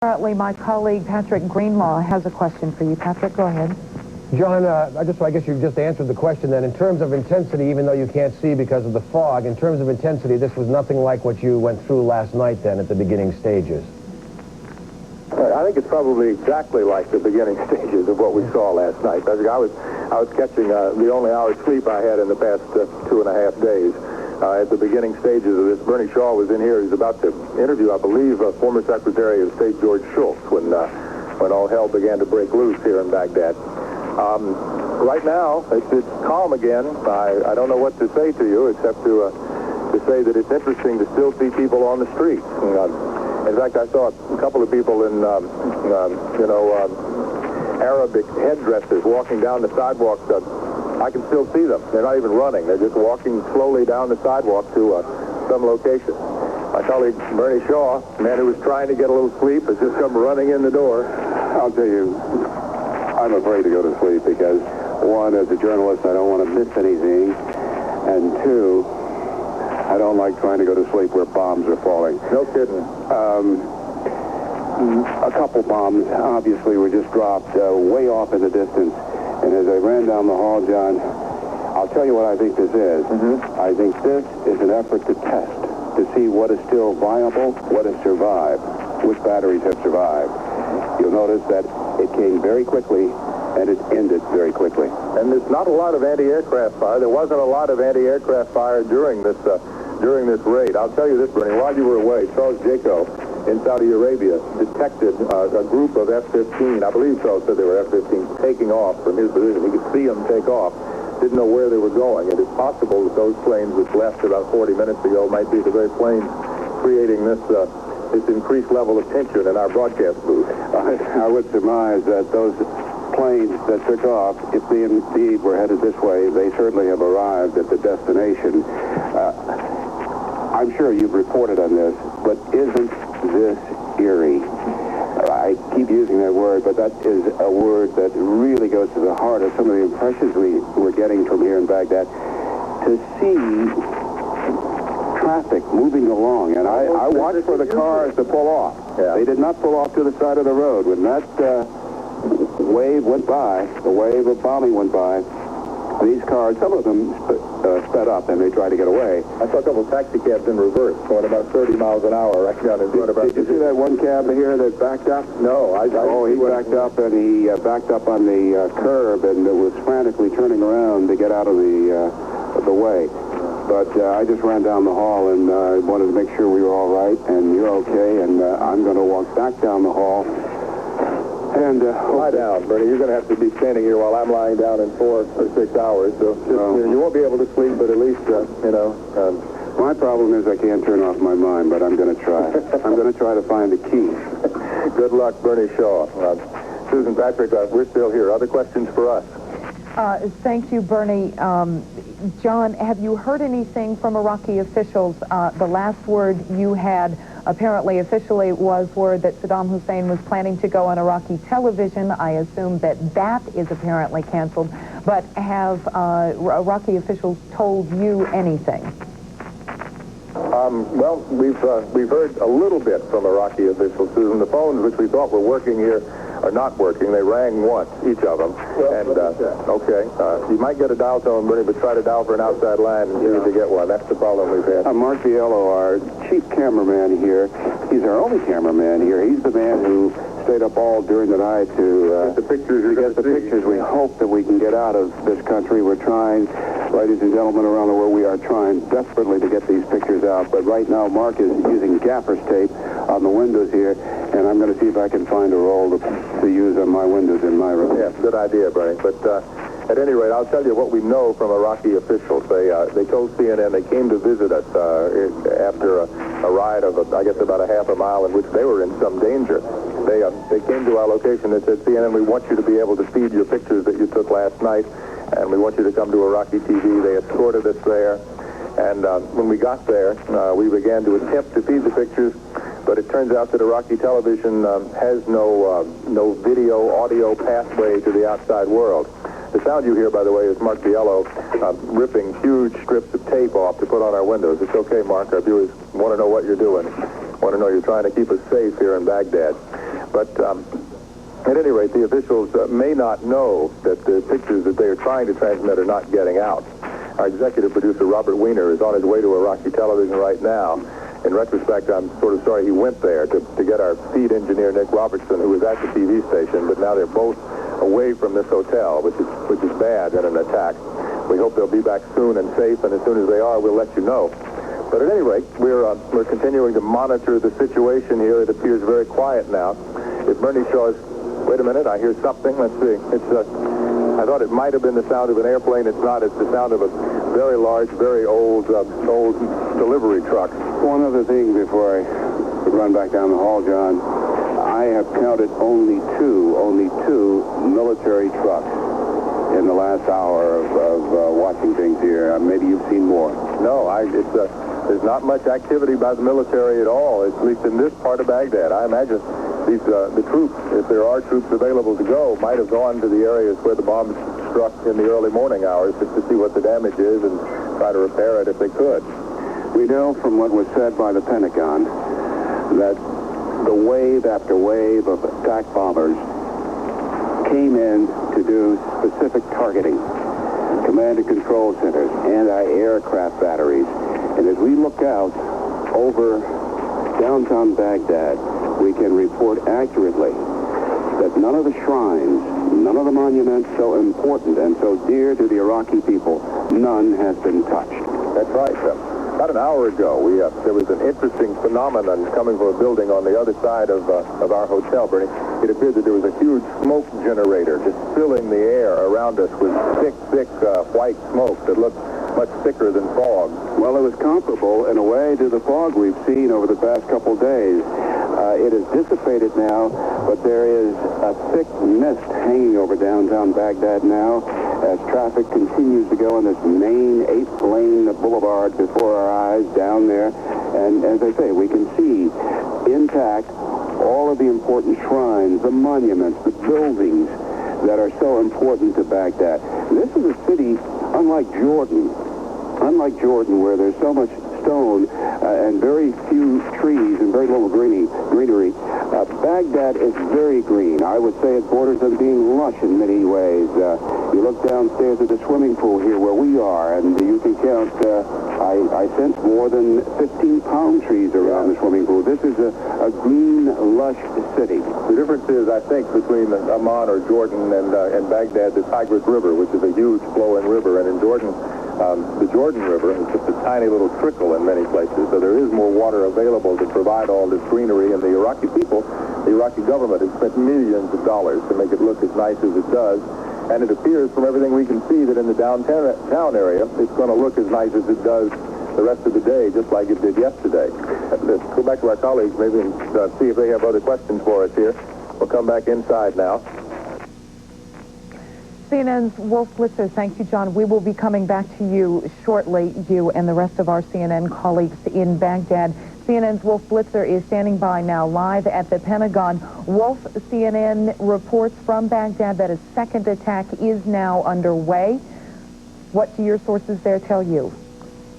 Apparently, my colleague Patrick Greenlaw has a question for you. Patrick, go ahead. John, I guess you've just answered the question then. In terms of intensity, even though you can't see because of the fog, in terms of intensity, this was nothing like what you went through last night then at the beginning stages. I think it's probably exactly like the beginning stages of what we saw last night. I was catching the only hour's sleep I had in the past 2.5 days. At the beginning stages of this, Bernie Shaw was in here. He's about to interview, I believe, former Secretary of State George Shultz when all hell began to break loose here in Baghdad. Right now, it's calm again. I don't know what to say to you except to say that it's interesting to still see people on the streets. In fact, I saw a couple of people in, Arabic headdresses walking down the sidewalk. I can still see them. They're not even running. They're just walking slowly down the sidewalk to some location. My colleague, Bernie Shaw, a man who was trying to get a little sleep, has just come running in the door. I'll tell you, I'm afraid to go to sleep because, one, as a journalist, I don't want to miss anything, and two, I don't like trying to go to sleep where bombs are falling. No kidding. A couple bombs, obviously, were just dropped way off in the distance. And as I ran down the hall, John, I'll tell you what I think this is. I think this is an effort to test, to see what is still viable, what has survived, which batteries have survived. You'll notice that it came very quickly, and it ended very quickly. And there's not a lot of anti-aircraft fire. There wasn't a lot of anti-aircraft fire during this raid. I'll tell you this, Bernie, while you were away, Charles Jaco in Saudi Arabia detected a group of F-15, I believe Charles said they were F-15, taking off from his position. He could see them take off. Didn't know where they were going. It is possible that those planes which left about 40 minutes ago might be the very planes creating this increased level of tension in our broadcast booth. I would surmise that those planes that took off, if they indeed were headed this way, they certainly have arrived at the destination. I'm sure you've reported on this, but isn't this eerie? I keep using that word, but that is a word that really goes to the heart of some of the impressions we're getting from here in Baghdad. To see traffic moving along, and I watched for the cars to pull off. Yeah. They did not pull off to the side of the road. When that wave went by, the wave of bombing went by, these cars, some of them sped up and they tried to get away. I saw a couple of taxi cabs in reverse going about 30 miles an hour right down in front of us. Did you see that one cab here that backed up? No, he backed up, and he backed up on the curb and was frantically turning around to get out of the way. But I just ran down the hall and wanted to make sure we were all right and you're okay, and I'm going to walk back down the hall. And lie down, Bernie. You're going to have to be standing here while I'm lying down in 4 or 6 hours. So you won't be able to sleep, but at least, my problem is I can't turn off my mind, but I'm going to try. I'm going to try to find the key. Good luck, Bernie Shaw. Susan, Patrick, we're still here. Other questions for us? Thank you, Bernie. John, have you heard anything from Iraqi officials? The last word you had, apparently officially, was word that Saddam Hussein was planning to go on Iraqi television. I assume that is apparently canceled. But have Iraqi officials told you anything? Well, we've heard a little bit from Iraqi officials, Susan. The phones which we thought were working here are not working. They rang once, each of them. Well, and okay, you might get a dial tone, Bernie, but try to dial for an outside line and see if you get one. That's the problem we've had. Mark Biello, our chief cameraman here, he's our only cameraman here. He's the man who stayed up all during the night to get the pictures. We hope that we can get out of this country. We're trying, ladies and gentlemen around the world, we are trying desperately to get these pictures out. But right now, Mark is using gaffer's tape on the windows here, and I'm going to see if I can find a roll to use on my windows in my room. Yeah, good idea, Bernie. But at any rate, I'll tell you what we know from Iraqi officials. They told CNN they came to visit us after a ride of, I guess, about a half a mile in which they were in some danger. They came to our location and said, CNN, we want you to be able to feed your pictures that you took last night, and we want you to come to Iraqi TV. They escorted us there, and when we got there, we began to attempt to feed the pictures, but it turns out that Iraqi television has no video, audio pathway to the outside world. The sound you hear, by the way, is Mark Biello ripping huge strips of tape off to put on our windows. It's okay, Mark. Our viewers want to know what you're doing. Want to know you're trying to keep us safe here in Baghdad. But at any rate, the officials may not know that the pictures that they are trying to transmit are not getting out. Our executive producer, Robert Weiner, is on his way to Iraqi television right now. In retrospect, I'm sort of sorry he went there to get our feed engineer, Nick Robertson, who was at the TV station, but now they're both away from this hotel, which is bad in an attack. We hope they'll be back soon and safe, and as soon as they are, we'll let you know. But at any rate, we're continuing to monitor the situation here. It appears very quiet now. If Bernie shows, wait a minute, I hear something. Let's see. I thought it might have been the sound of an airplane. It's not. It's the sound of a very large, very old delivery truck. One other thing before I run back down the hall, John. I have counted only two military trucks in the last hour of watching things here. Maybe you've seen more. No, there's not much activity by the military at all, at least in this part of Baghdad. I imagine the troops, if there are troops available to go, might have gone to the areas where the bombs struck in the early morning hours just to see what the damage is and try to repair it if they could. We know from what was said by the Pentagon that the wave after wave of attack bombers came in to do specific targeting, command and control centers, anti-aircraft batteries. And as we look out over downtown Baghdad, we can report accurately that none of the shrines, none of the monuments so important and so dear to the Iraqi people, none has been touched. That's right, About an hour ago, there was an interesting phenomenon coming from a building on the other side of our hotel, Bernie. It appeared that there was a huge smoke generator just filling the air around us with thick white smoke that looked much thicker than fog. Well, it was comparable in a way to the fog we've seen over the past couple days. It is dissipated now, but there is a thick mist hanging over downtown Baghdad now as traffic continues to go on this main 8-lane boulevard before our eyes down there. And as I say, we can see intact all of the important shrines, the monuments, the buildings that are so important to Baghdad. This is a city unlike Jordan, where there's so much stone and very few trees and very little greenery. Baghdad is very green. I would say it borders on being lush in many ways. You look downstairs at the swimming pool here where we are, and you can count, I sense more than 15 palm trees around the swimming pool. This is a green, lush city. The difference is, I think, between Amman or Jordan and Baghdad, the Tigris River, which is a huge flowing river, and in Jordan, the Jordan River is just a tiny little trickle in many places, so there is more water available to provide all this greenery, and the Iraqi people, the Iraqi government has spent millions of dollars to make it look as nice as it does, and it appears from everything we can see that in the downtown area, it's going to look as nice as it does the rest of the day, just like it did yesterday. Let's go back to our colleagues maybe and see if they have other questions for us here. We'll come back inside now. CNN's Wolf Blitzer. Thank you, John. We will be coming back to you shortly, you and the rest of our CNN colleagues in Baghdad. CNN's Wolf Blitzer is standing by now live at the Pentagon. Wolf, CNN reports from Baghdad that a second attack is now underway. What do your sources there tell you?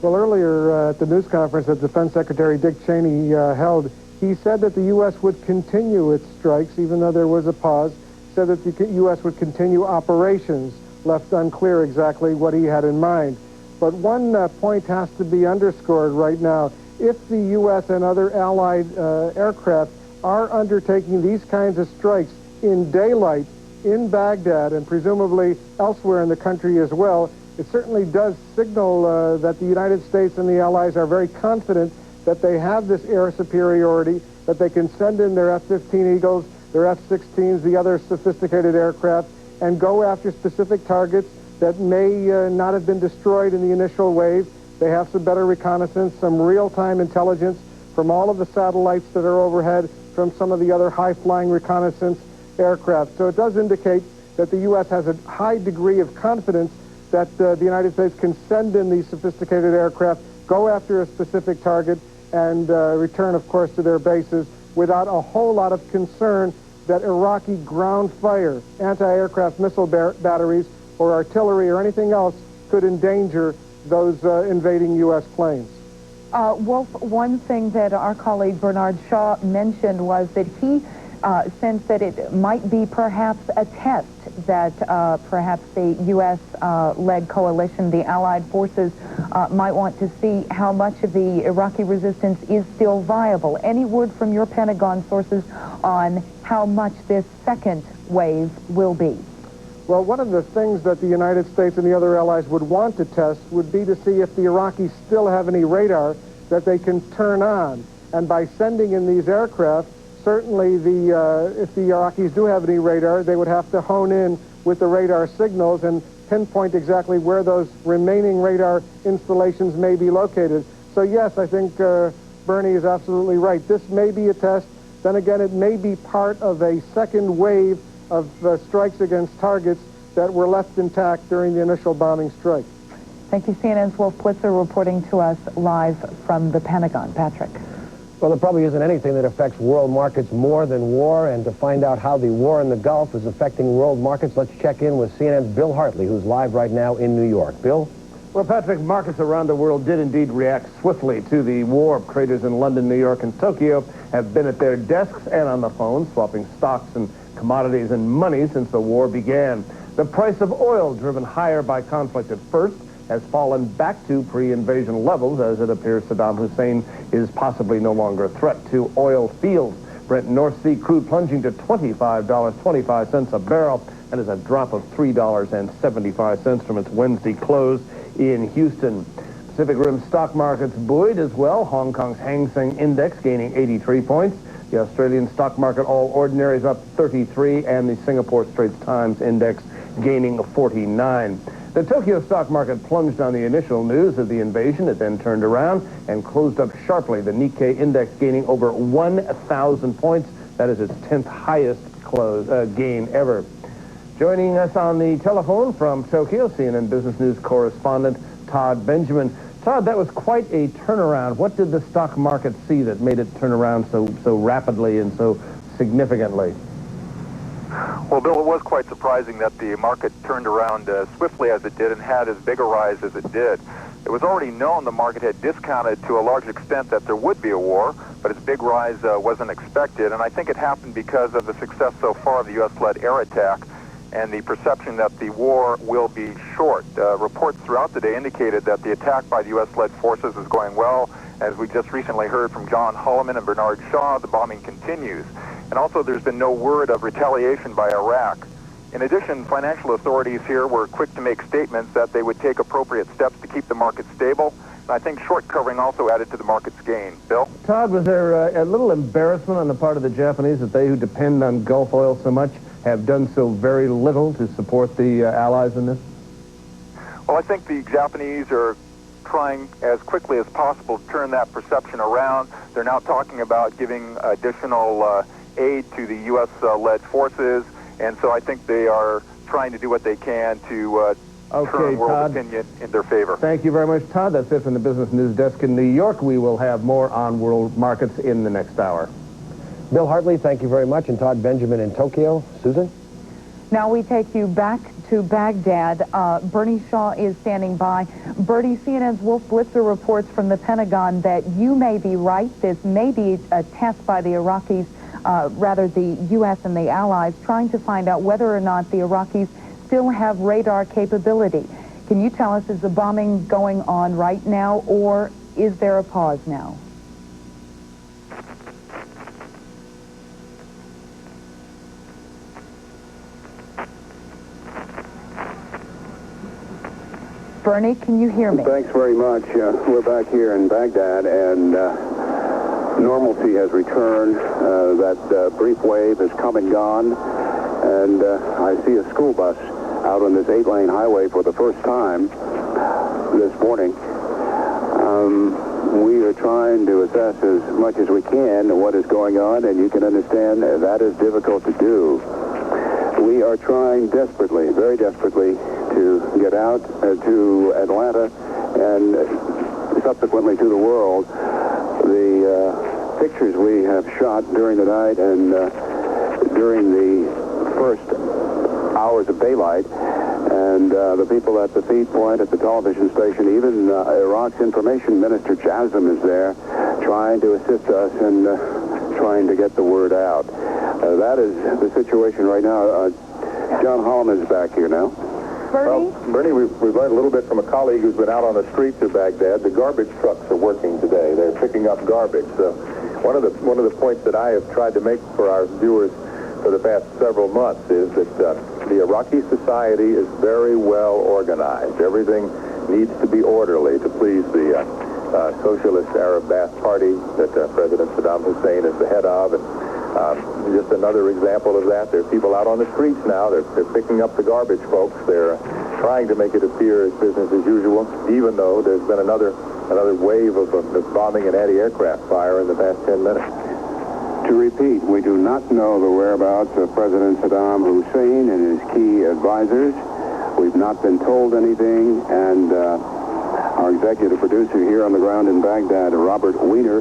Well, earlier at the news conference that Defense Secretary Dick Cheney held, he said that the U.S. would continue its strikes, even though there was a pause. Said that the U.S. would continue operations, left unclear exactly what he had in mind. But one point has to be underscored right now. If the U.S. and other allied aircraft are undertaking these kinds of strikes in daylight in Baghdad and presumably elsewhere in the country as well, it certainly does signal that the United States and the allies are very confident that they have this air superiority, that they can send in their F-15 Eagles, their F-16s, the other sophisticated aircraft, and go after specific targets that may not have been destroyed in the initial wave. They have some better reconnaissance, some real-time intelligence from all of the satellites that are overhead, from some of the other high-flying reconnaissance aircraft. So it does indicate that the U.S. has a high degree of confidence that the United States can send in these sophisticated aircraft, go after a specific target, and return, of course, to their bases without a whole lot of concern that Iraqi ground fire, anti-aircraft missile batteries, or artillery, or anything else could endanger those invading U.S. planes. Wolf, one thing that our colleague Bernard Shaw mentioned was that he sense that it might be perhaps a test that perhaps the U.S.-led coalition, the Allied forces, might want to see how much of the Iraqi resistance is still viable? Any word from your Pentagon sources on how much this second wave will be? Well, one of the things that the United States and the other allies would want to test would be to see if the Iraqis still have any radar that they can turn on. And by sending in these aircraft, certainly if the Iraqis do have any radar, they would have to hone in with the radar signals and pinpoint exactly where those remaining radar installations may be located. So yes, I think Bernie is absolutely right. This may be a test. Then again, it may be part of a second wave of strikes against targets that were left intact during the initial bombing strike. Thank you, CNN's Wolf Blitzer reporting to us live from the Pentagon. Patrick. Well, there probably isn't anything that affects world markets more than war, and to find out how the war in the Gulf is affecting world markets, let's check in with CNN's Bill Hartley, who's live right now in New York. Bill? Well, Patrick, markets around the world did indeed react swiftly to the war. Traders in London, New York, and Tokyo have been at their desks and on the phone, swapping stocks and commodities and money since the war began. The price of oil, driven higher by conflict at first, has fallen back to pre-invasion levels as it appears Saddam Hussein is possibly no longer a threat to oil fields. Brent North Sea crude plunging to $25.25 a barrel. That is a drop of $3.75 from its Wednesday close in Houston. Pacific Rim stock markets buoyed as well. Hong Kong's Hang Seng Index gaining 83 points. The Australian stock market all ordinaries up 33, and the Singapore Straits Times Index gaining 49. The Tokyo stock market plunged on the initial news of the invasion. It then turned around and closed up sharply. The Nikkei index gaining over 1,000 points. That is its 10th highest gain ever. Joining us on the telephone from Tokyo, CNN Business News correspondent Todd Benjamin. Todd, that was quite a turnaround. What did the stock market see that made it turn around so rapidly and so significantly? Well, Bill, it was quite surprising that the market turned around swiftly as it did and had as big a rise as it did. It was already known the market had discounted to a large extent that there would be a war, but its big rise wasn't expected, and I think it happened because of the success so far of the U.S.-led air attack and the perception that the war will be short. Reports throughout the day indicated that the attack by the U.S.-led forces is going well. As we just recently heard from John Holliman and Bernard Shaw, the bombing continues. And also, there's been no word of retaliation by Iraq. In addition, financial authorities here were quick to make statements that they would take appropriate steps to keep the market stable. And I think short covering also added to the market's gain. Bill? Todd, was there a little embarrassment on the part of the Japanese that they who depend on Gulf oil so much have done so very little to support the Allies in this? Well, I think the Japanese are trying as quickly as possible to turn that perception around. They're now talking about giving additional aid to the U.S.-led forces, and so I think they are trying to do what they can to turn world Todd, opinion in their favor. Thank you very much, Todd. That's it from the Business News Desk in New York. We will have more on world markets in the next hour. Bill Hartley, thank you very much, and Todd Benjamin in Tokyo. Susan? Now we take you back to Baghdad. Bernie Shaw is standing by. Bernie, CNN's Wolf Blitzer reports from the Pentagon that you may be right. This may be a test by the Iraqis, rather the U.S. and the Allies, trying to find out whether or not the Iraqis still have radar capability. Can you tell us, is the bombing going on right now, or is there a pause now? Bernie, can you hear me? Thanks very much. We're back here in Baghdad, and normalcy has returned. That brief wave has come and gone, and I see a school bus out on this 8-lane highway for the first time this morning. We are trying to assess as much as we can what is going on, and you can understand that is difficult to do. We are trying desperately, very desperately, to get out to Atlanta and subsequently to the world. The pictures we have shot during the night and during the first hours of daylight, and the people at the feed point at the television station, even Iraq's information minister Jasm is there trying to assist us in trying to get the word out. That is the situation right now. John Holliman is back here now. Bernie? Well, Bernie, we've learned a little bit from a colleague who's been out on the streets of Baghdad. The garbage trucks are working today. They're picking up garbage. So one of the points that I have tried to make for our viewers for the past several months is that the Iraqi society is very well organized. Everything needs to be orderly to please the Socialist Arab Ba'ath Party that President Saddam Hussein is the head of. And just another example of that, there are people out on the streets now. They're picking up the garbage, folks. They're trying to make it appear as business as usual, even though there's been another wave of bombing and anti-aircraft fire in the past 10 minutes. To repeat, we do not know the whereabouts of President Saddam Hussein and his key advisors. We've not been told anything, and our executive producer here on the ground in Baghdad, Robert Weiner,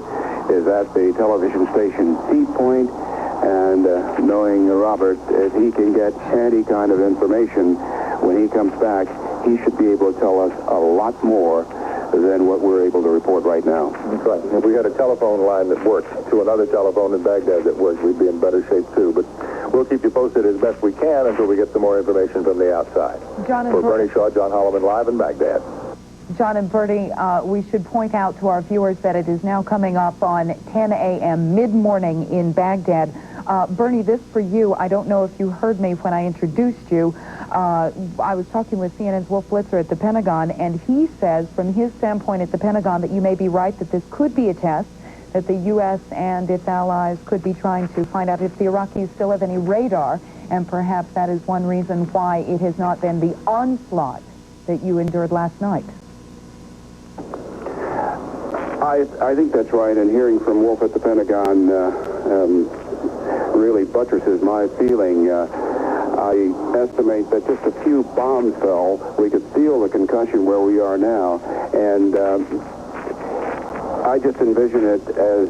is at the television station Feed Point, and knowing Robert, if he can get any kind of information when he comes back, he should be able to tell us a lot more than what we're able to report right now. That's right. If we had a telephone line that worked to another telephone in Baghdad that worked, we'd be in better shape too. But we'll keep you posted as best we can until we get some more information from the outside. For Bernie Shaw, John Holliman, live in Baghdad. John and Bernie, we should point out to our viewers that it is now coming up on 10 a.m. mid-morning in Baghdad. Bernie, this for you. I don't know if you heard me when I introduced you. I was talking with CNN's Wolf Blitzer at the Pentagon, and he says, from his standpoint at the Pentagon, that you may be right, that this could be a test, that the U.S. and its allies could be trying to find out if the Iraqis still have any radar, and perhaps that is one reason why it has not been the onslaught that you endured last night. I think that's right, and hearing from Wolf at the Pentagon really buttresses my feeling. I estimate that just a few bombs fell. We could feel the concussion where we are now, and I just envision it as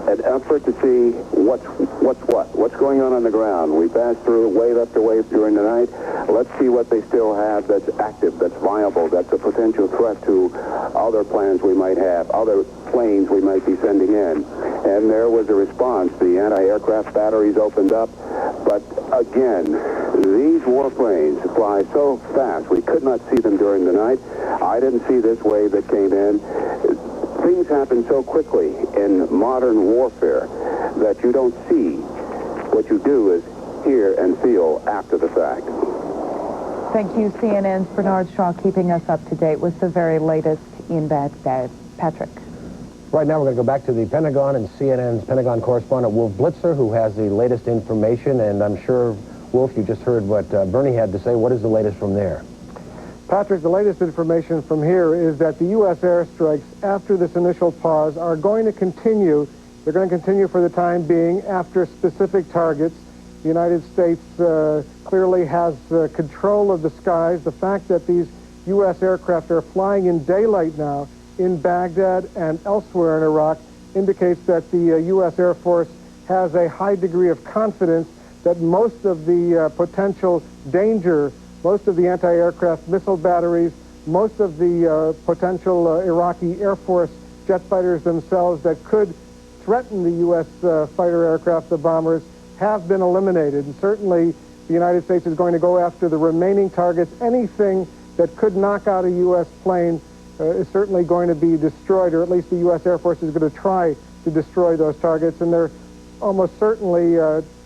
an effort to see what's going on the ground. We passed through wave after wave during the night. Let's see what they still have that's active, that's viable, that's a potential threat to other plans we might have, other planes we might be sending in. And there was a response. The anti-aircraft batteries opened up. But again, these warplanes fly so fast, we could not see them during the night. I didn't see this wave that came in. Things happen so quickly in modern warfare that you don't see. What you do is hear and feel after the fact. Thank you, CNN's Bernard Shaw, keeping us up to date with the very latest in Baghdad. Patrick. Right now, we're going to go back to the Pentagon and CNN's Pentagon correspondent, Wolf Blitzer, who has the latest information. And I'm sure, Wolf, you just heard what Bernie had to say. What is the latest from there? Patrick, the latest information from here is that the U.S. airstrikes after this initial pause are going to continue. They're going to continue for the time being after specific targets. The United States clearly has control of the skies. The fact that these U.S. aircraft are flying in daylight now in Baghdad and elsewhere in Iraq indicates that the U.S. Air Force has a high degree of confidence that most of the potential danger, most of the anti-aircraft missile batteries, most of the potential Iraqi Air Force jet fighters themselves that could threaten the U.S. fighter aircraft, the bombers, have been eliminated. And certainly the United States is going to go after the remaining targets. Anything that could knock out a U.S. plane is certainly going to be destroyed, or at least the U.S. Air Force is going to try to destroy those targets. And they're almost certainly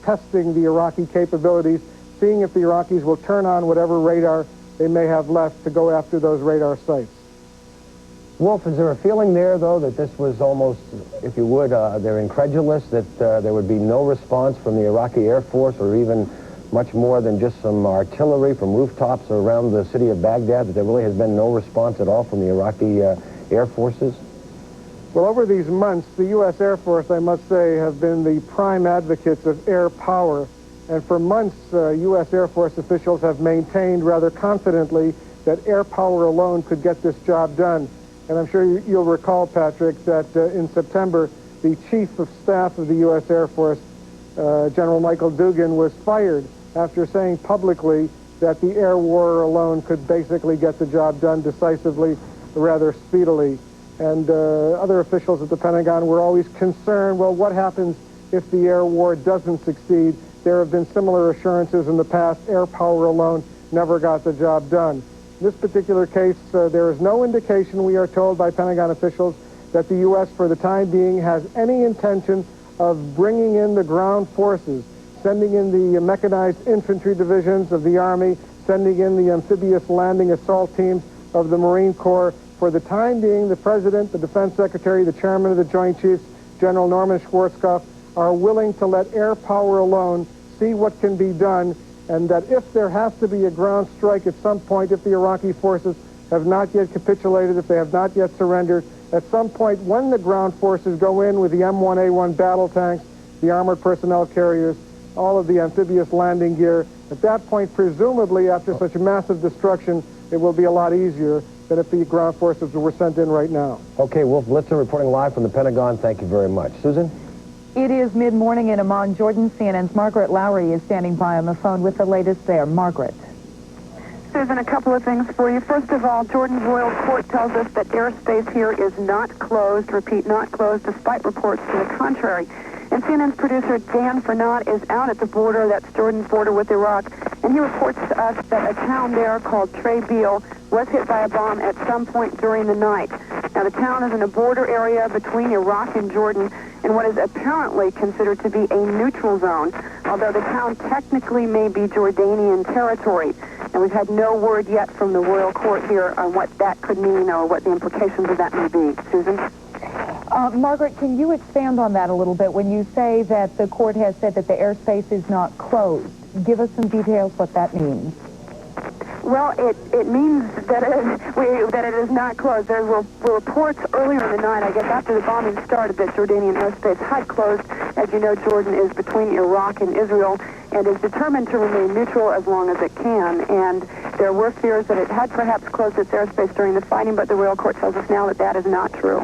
testing the Iraqi capabilities, seeing if the Iraqis will turn on whatever radar they may have left to go after those radar sites. Wolf, is there a feeling there, though, that this was almost, if you would, they're incredulous, that there would be no response from the Iraqi Air Force, or even much more than just some artillery from rooftops around the city of Baghdad, that there really has been no response at all from the Iraqi Air Forces? Well, over these months, the U.S. Air Force, I must say, have been the prime advocates of air power. And for months, U.S. Air Force officials have maintained rather confidently that air power alone could get this job done. And I'm sure you'll recall, Patrick, that in September, the Chief of Staff of the U.S. Air Force, General Michael Dugan, was fired after saying publicly that the air war alone could basically get the job done decisively, rather speedily. And other officials at the Pentagon were always concerned, well, what happens if the air war doesn't succeed. There have been similar assurances in the past. Air power alone never got the job done. In this particular case, there is no indication, we are told by Pentagon officials, that the U.S. for the time being has any intention of bringing in the ground forces, sending in the mechanized infantry divisions of the Army, sending in the amphibious landing assault teams of the Marine Corps. For the time being, the President, the Defense Secretary, the Chairman of the Joint Chiefs, General Norman Schwarzkopf, are willing to let air power alone see what can be done, and that if there has to be a ground strike at some point, if the Iraqi forces have not yet capitulated, if they have not yet surrendered, at some point when the ground forces go in with the M1A1 battle tanks, the armored personnel carriers, all of the amphibious landing gear, at that point, presumably after such massive destruction, it will be a lot easier than if the ground forces were sent in right now. Okay, Wolf Blitzer reporting live from the Pentagon. Thank you very much. Susan? It is mid-morning in Amman, Jordan. CNN's Margaret Lowrie is standing by on the phone with the latest there. Margaret. Susan, a couple of things for you. First of all, Jordan's royal court tells us that airspace here is not closed. Repeat, not closed, despite reports to the contrary. And CNN's producer, Dan Fernand, is out at the border, that's Jordan's border with Iraq, and he reports to us that a town there called Traibil was hit by a bomb at some point during the night. Now, the town is in a border area between Iraq and Jordan in what is apparently considered to be a neutral zone, although the town technically may be Jordanian territory. And we've had no word yet from the royal court here on what that could mean or what the implications of that may be. Susan? Margaret, can you expand on that a little bit? When you say that the court has said that the airspace is not closed, give us some details what that means. Well, it means that it is not closed. There were reports earlier in the night, I guess after the bombing started, that Jordanian airspace had closed. As you know, Jordan is between Iraq and Israel and is determined to remain neutral as long as it can. And there were fears that it had perhaps closed its airspace during the fighting, but the royal court tells us now that that is not true.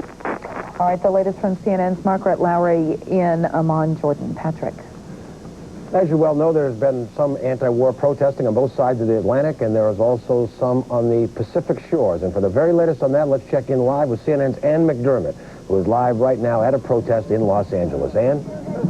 All right, the latest from CNN's Margaret Lowrie in Amman, Jordan. Patrick. As you well know, there's been some anti-war protesting on both sides of the Atlantic, and there is also some on the Pacific shores. And for the very latest on that, let's check in live with CNN's Ann McDermott, who is live right now at a protest in Los Angeles. Ann?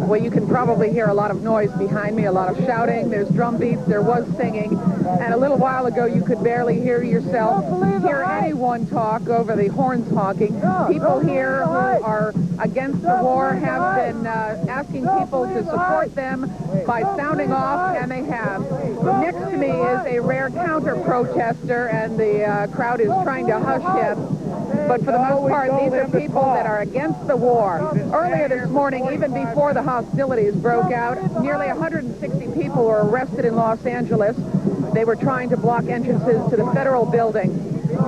Well, you can probably hear a lot of noise behind me, a lot of shouting. There's drum beats, there was singing. And a little while ago, you could barely hear yourself, hear anyone talk over the horns honking. People here who are against the war have been asking people to support them by sounding off, and they have. Next to me is a rare counter-protester, and the crowd is trying to hush him. But for the most part, these are people that are against the war. Earlier this morning, even before the hostilities broke out, nearly 160 people were arrested in Los Angeles. They were trying to block entrances to the federal building.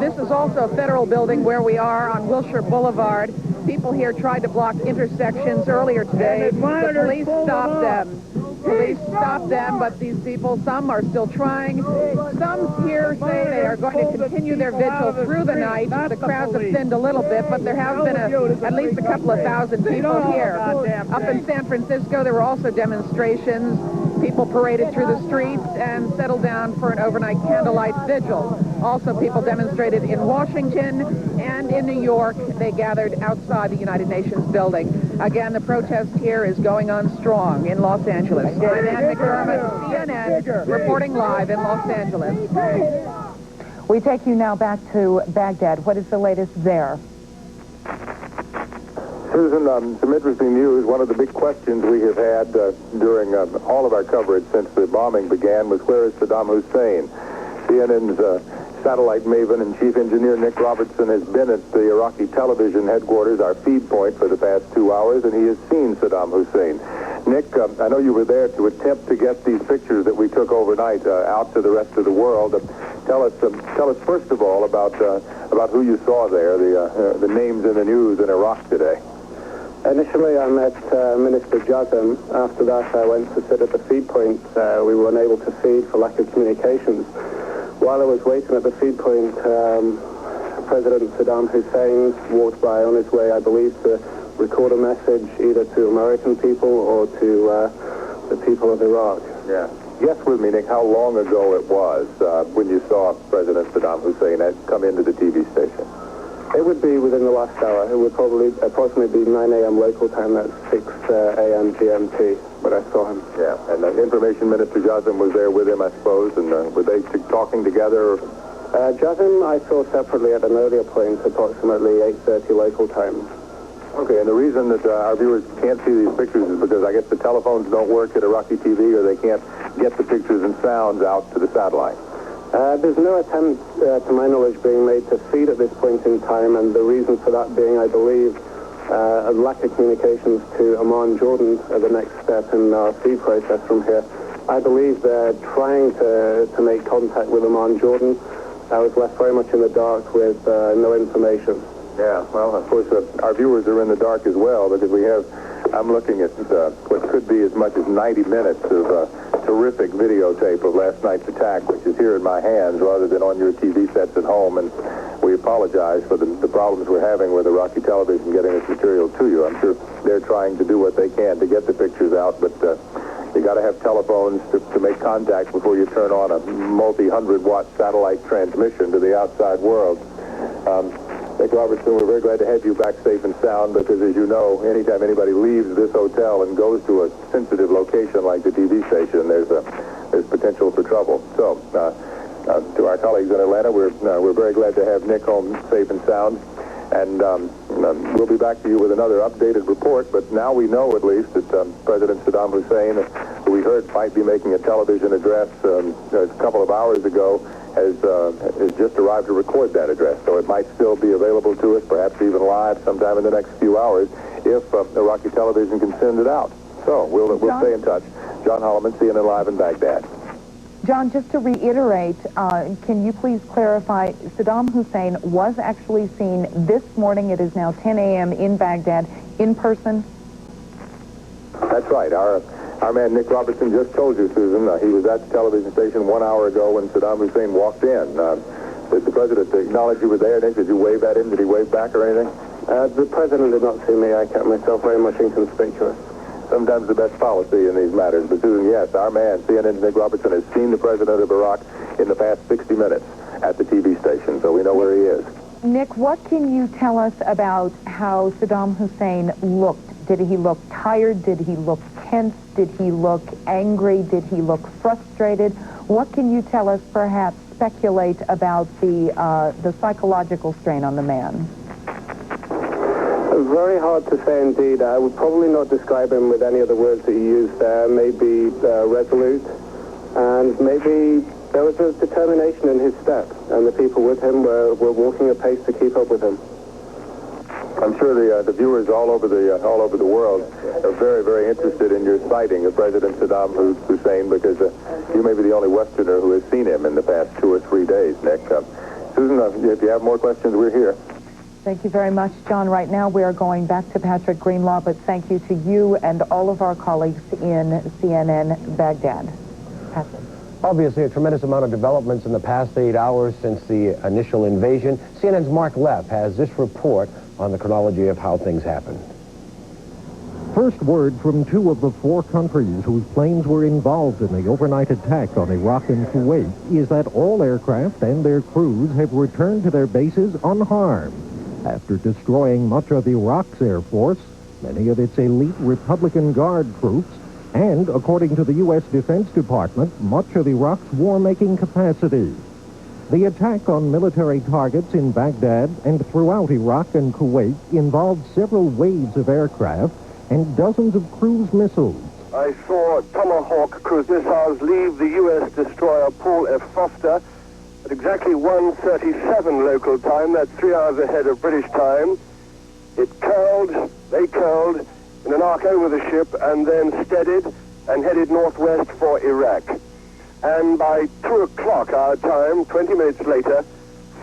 This is also a federal building where we are on Wilshire Boulevard. People here tried to block intersections earlier today. The police stopped them. Police stopped them, but these people, some are still trying. Some here say they are going to continue their vigil through the night. The crowds have thinned a little bit, but there have been at least a couple of thousand people here. Up in San Francisco, there were also demonstrations. People paraded through the streets and settled down for an overnight candlelight vigil. Also, people demonstrated in Washington and in New York. They gathered outside the United Nations building. Again, the protest here is going on strong in Los Angeles. I'm Ann McDermott, CNN, reporting live in Los Angeles. We take you now back to Baghdad. What is the latest there? Susan, some interesting news. One of the big questions we have had during all of our coverage since the bombing began was, where is Saddam Hussein? CNN's satellite maven and chief engineer Nick Robertson has been at the Iraqi television headquarters, our feed point, for the past 2 hours, and he has seen Saddam Hussein. Nick, I know you were there to attempt to get these pictures that we took overnight out to the rest of the world. Tell us first of all about who you saw there, the names in the news in Iraq today. Initially, I met Minister Jazem. After that, I went to sit at the feed point. We were unable to feed for lack of communications. While I was waiting at the feed point, President Saddam Hussein walked by on his way, I believe, to record a message either to American people or to the people of Iraq. Yeah. Guess with me, Nick, how long ago it was when you saw President Saddam Hussein come into the TV station? It would be within the last hour. It would probably approximately be 9 a.m. local time. That's 6 a.m. GMT. But I saw him. Yeah, and Information Minister Jotham was there with him, I suppose, and were they talking together? Jotham I saw separately at an earlier point, approximately 8:30 local time. Okay, and the reason that our viewers can't see these pictures is because I guess the telephones don't work at Iraqi TV, or they can't get the pictures and sounds out to the satellite. There's no attempt, to my knowledge, being made to feed at this point in time, and the reason for that being, I believe, a lack of communications to Amman, Jordan, the next step in our feed process from here. I believe they're trying to make contact with Amman, Jordan. I was left very much in the dark with no information. Yeah, well, of course, our viewers are in the dark as well, because I'm looking at what could be as much as 90 minutes of terrific videotape of last night's attack, which is here in my hands rather than on your TV sets at home, and we apologize for the problems we're having with Iraqi television getting this material to you. I'm sure they're trying to do what they can to get the pictures out, but you got to have telephones to make contact before you turn on a multi-hundred-watt satellite transmission to the outside world. Nick Robertson, we're very glad to have you back safe and sound, because, as you know, anytime anybody leaves this hotel and goes to a sensitive location like the TV station, there's potential for trouble. So, to our colleagues in Atlanta, we're very glad to have Nick home safe and sound, and we'll be back to you with another updated report. But now we know, at least, that President Saddam Hussein, who we heard might be making a television address a couple of hours ago, has just arrived to record that address. So it might still be available to us, perhaps even live sometime in the next few hours, if Iraqi television can send it out. So we'll stay in touch. John Holliman, CNN Live in Baghdad. John, just to reiterate, can you please clarify, Saddam Hussein was actually seen this morning, it is now 10 a.m. in Baghdad, in person? That's right. Our man Nick Robertson just told you, Susan, he was at the television station 1 hour ago when Saddam Hussein walked in. Did the president acknowledge you were there, Nick? Did you wave at him? Did he wave back or anything? The president did not see me. I kept myself very much inconspicuous. Sometimes the best policy in these matters. But, Susan, yes, our man, CNN's Nick Robertson, has seen the president of Iraq in the past 60 minutes at the TV station, so we know where he is. Nick, what can you tell us about how Saddam Hussein looked? Did he look tired? Did he look tense? Did he look angry? Did he look frustrated? What can you tell us, perhaps speculate about the psychological strain on the man? Very hard to say indeed. I would probably not describe him with any of the words that you used there. Maybe resolute, and maybe there was a determination in his step, and the people with him were walking a pace to keep up with him. I'm sure the viewers all over the world are very, very interested in your sighting of President Saddam Hussein, because you may be the only Westerner who has seen him in the past 2 or 3 days, Nick. Susan, if you have more questions, we're here. Thank you very much, John. Right now we are going back to Patrick Greenlaw, but thank you to you and all of our colleagues in CNN Baghdad. Patrick. Obviously, a tremendous amount of developments in the past 8 hours since the initial invasion. CNN's Mark Leff has this report on the chronology of how things happened. First word from 2 of the 4 countries whose planes were involved in the overnight attack on Iraq and Kuwait is that all aircraft and their crews have returned to their bases unharmed after destroying much of Iraq's Air Force, many of its elite Republican Guard troops, and, according to the U.S. Defense Department, much of Iraq's war-making capacity. The attack on military targets in Baghdad and throughout Iraq and Kuwait involved several waves of aircraft and dozens of cruise missiles. I saw Tomahawk cruise missiles leave the U.S. destroyer Paul F. Foster at exactly 1:37 local time. That's 3 hours ahead of British time. They curled in an arc over the ship and then steadied and headed northwest for Iraq. And by 2 o'clock our time, 20 minutes later,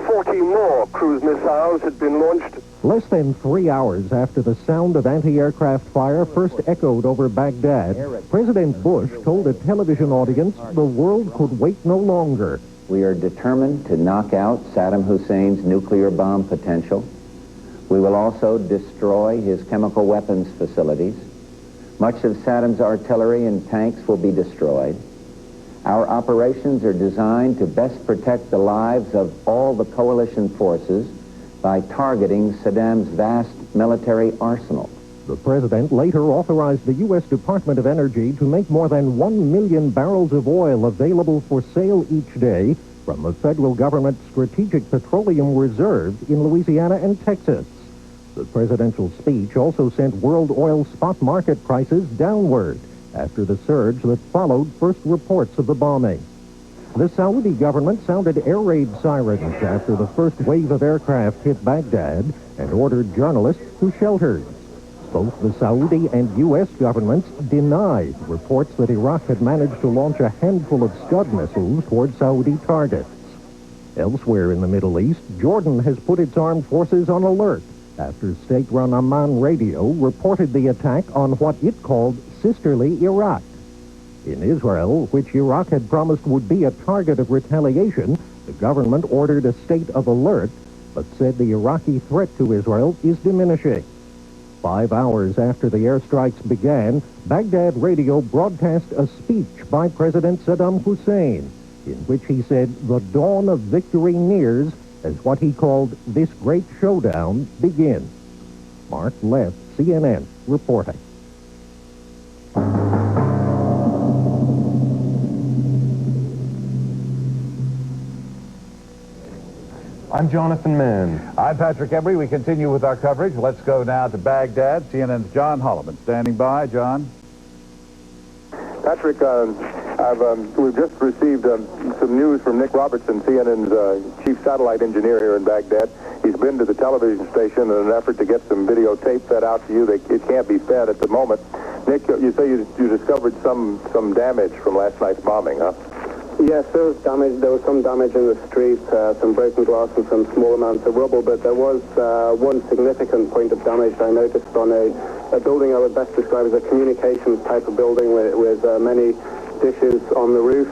40 more cruise missiles had been launched. Less than 3 hours after the sound of anti-aircraft fire first echoed over Baghdad, President Bush told a television audience the world could wait no longer. We are determined to knock out Saddam Hussein's nuclear bomb potential. We will also destroy his chemical weapons facilities. Much of Saddam's artillery and tanks will be destroyed. Our operations are designed to best protect the lives of all the coalition forces by targeting Saddam's vast military arsenal. The president later authorized the U.S. Department of Energy to make more than 1 million barrels of oil available for sale each day from the federal government's strategic petroleum reserves in Louisiana and Texas. The presidential speech also sent world oil spot market prices downward after the surge that followed first reports of the bombing. The Saudi government sounded air raid sirens after the first wave of aircraft hit Baghdad and ordered journalists to shelters. Both the Saudi and U.S. governments denied reports that Iraq had managed to launch a handful of Scud missiles toward Saudi targets. Elsewhere in the Middle East, Jordan has put its armed forces on alert after state-run Amman radio reported the attack on what it called sisterly Iraq. In Israel, which Iraq had promised would be a target of retaliation, the government ordered a state of alert, but said the Iraqi threat to Israel is diminishing. 5 hours after the airstrikes began, Baghdad radio broadcast a speech by President Saddam Hussein, in which he said the dawn of victory nears as what he called this great showdown begins. Mark Leff, CNN, reporting. I'm Jonathan Mann. I'm Patrick Emory. We continue with our coverage. Let's go now to Baghdad. CNN's John Holliman standing by. John? Patrick, we've just received some news from Nick Robertson, CNN's chief satellite engineer here in Baghdad. He's been to the television station in an effort to get some videotape fed out to you. It can't be fed at the moment. Nick, you say you discovered some damage from last night's bombing, huh? Yes, there was damage. There was some damage in the street, some broken glass and some small amounts of rubble, but there was one significant point of damage I noticed on a building I would best describe as a communications type of building with many dishes on the roof,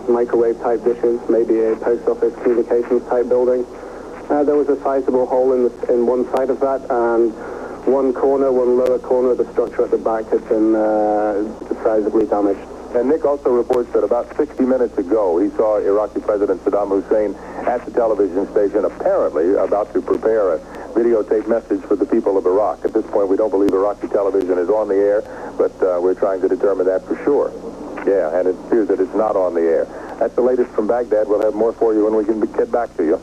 microwave type dishes, maybe a post office communications type building. There was a sizable hole in one side of that, and one lower corner of the structure at the back had been decisively damaged. And Nick also reports that about 60 minutes ago, he saw Iraqi President Saddam Hussein at the television station, apparently about to prepare a videotape message for the people of Iraq. At this point, we don't believe Iraqi television is on the air, but we're trying to determine that for sure. Yeah, and it appears that it's not on the air. That's the latest from Baghdad. We'll have more for you when we can get back to you.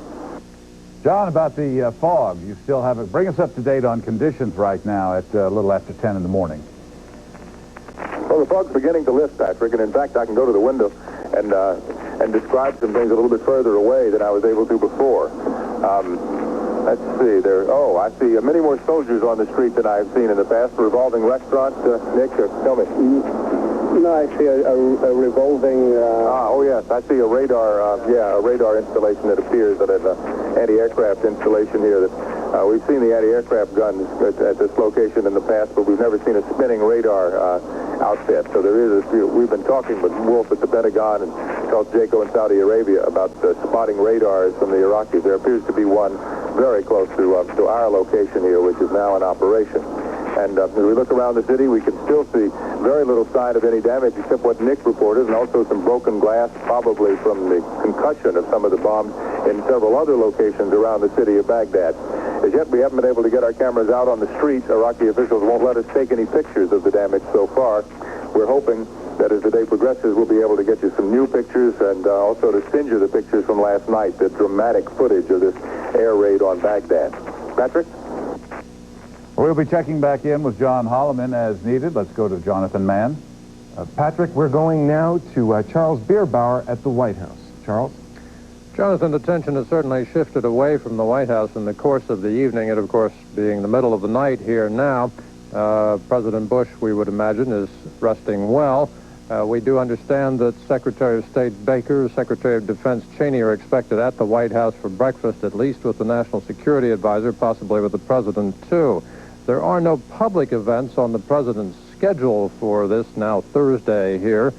John, about the fog, you still haven't... Bring us up to date on conditions right now at a little after 10 in the morning. Well, the fog's beginning to lift, Patrick, and in fact, I can go to the window and describe some things a little bit further away than I was able to before. Let's see, I see many more soldiers on the street than I've seen in the past. A revolving restaurant, Nick, tell me. No, I see a revolving... Oh, yes, I see a radar installation that appears at an anti-aircraft installation here. That we've seen the anti-aircraft guns at this location in the past, but we've never seen a spinning radar outfit. So we've been talking with Wolf at the Pentagon and Charles Jaco in Saudi Arabia about spotting radars from the Iraqis. There appears to be one very close to our location here, which is now in operation. And as we look around the city, we can still see very little sign of any damage except what Nick reported, and also some broken glass, probably from the concussion of some of the bombs in several other locations around the city of Baghdad. As yet, we haven't been able to get our cameras out on the street. Iraqi officials won't let us take any pictures of the damage so far. We're hoping that as the day progresses, we'll be able to get you some new pictures and also to send you the pictures from last night, the dramatic footage of this air raid on Baghdad. Patrick? We'll be checking back in with John Holliman as needed. Let's go to Jonathan Mann. Patrick, we're going now to Charles Bierbauer at the White House. Charles? Jonathan, attention has certainly shifted away from the White House in the course of the evening. It, of course, being the middle of the night here now. President Bush, we would imagine, is resting well. We do understand that Secretary of State Baker, Secretary of Defense Cheney are expected at the White House for breakfast, at least with the National Security Advisor, possibly with the President, too. There are no public events on the President's schedule for this now Thursday here.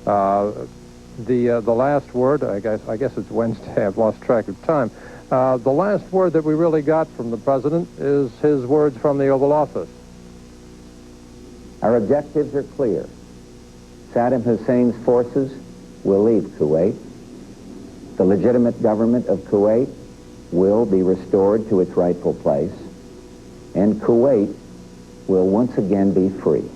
The last word, I guess it's Wednesday, I've lost track of time. The last word that we really got from the President is his words from the Oval Office. Our objectives are clear. Saddam Hussein's forces will leave Kuwait. The legitimate government of Kuwait will be restored to its rightful place, and Kuwait will once again be free.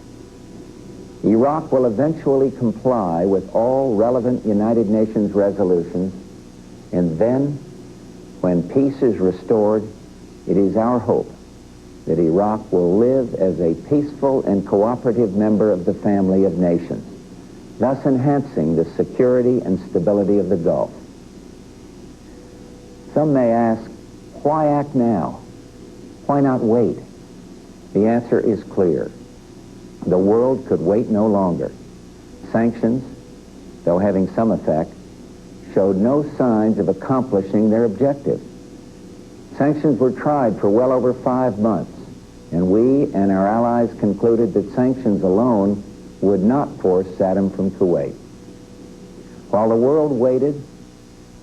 Iraq will eventually comply with all relevant United Nations resolutions, and then, when peace is restored, it is our hope that Iraq will live as a peaceful and cooperative member of the family of nations, thus enhancing the security and stability of the Gulf. Some may ask, why act now? Why not wait? The answer is clear. The world could wait no longer. Sanctions, though having some effect, showed no signs of accomplishing their objective. Sanctions were tried for well over 5 months, and we and our allies concluded that sanctions alone would not force Saddam from Kuwait. While the world waited,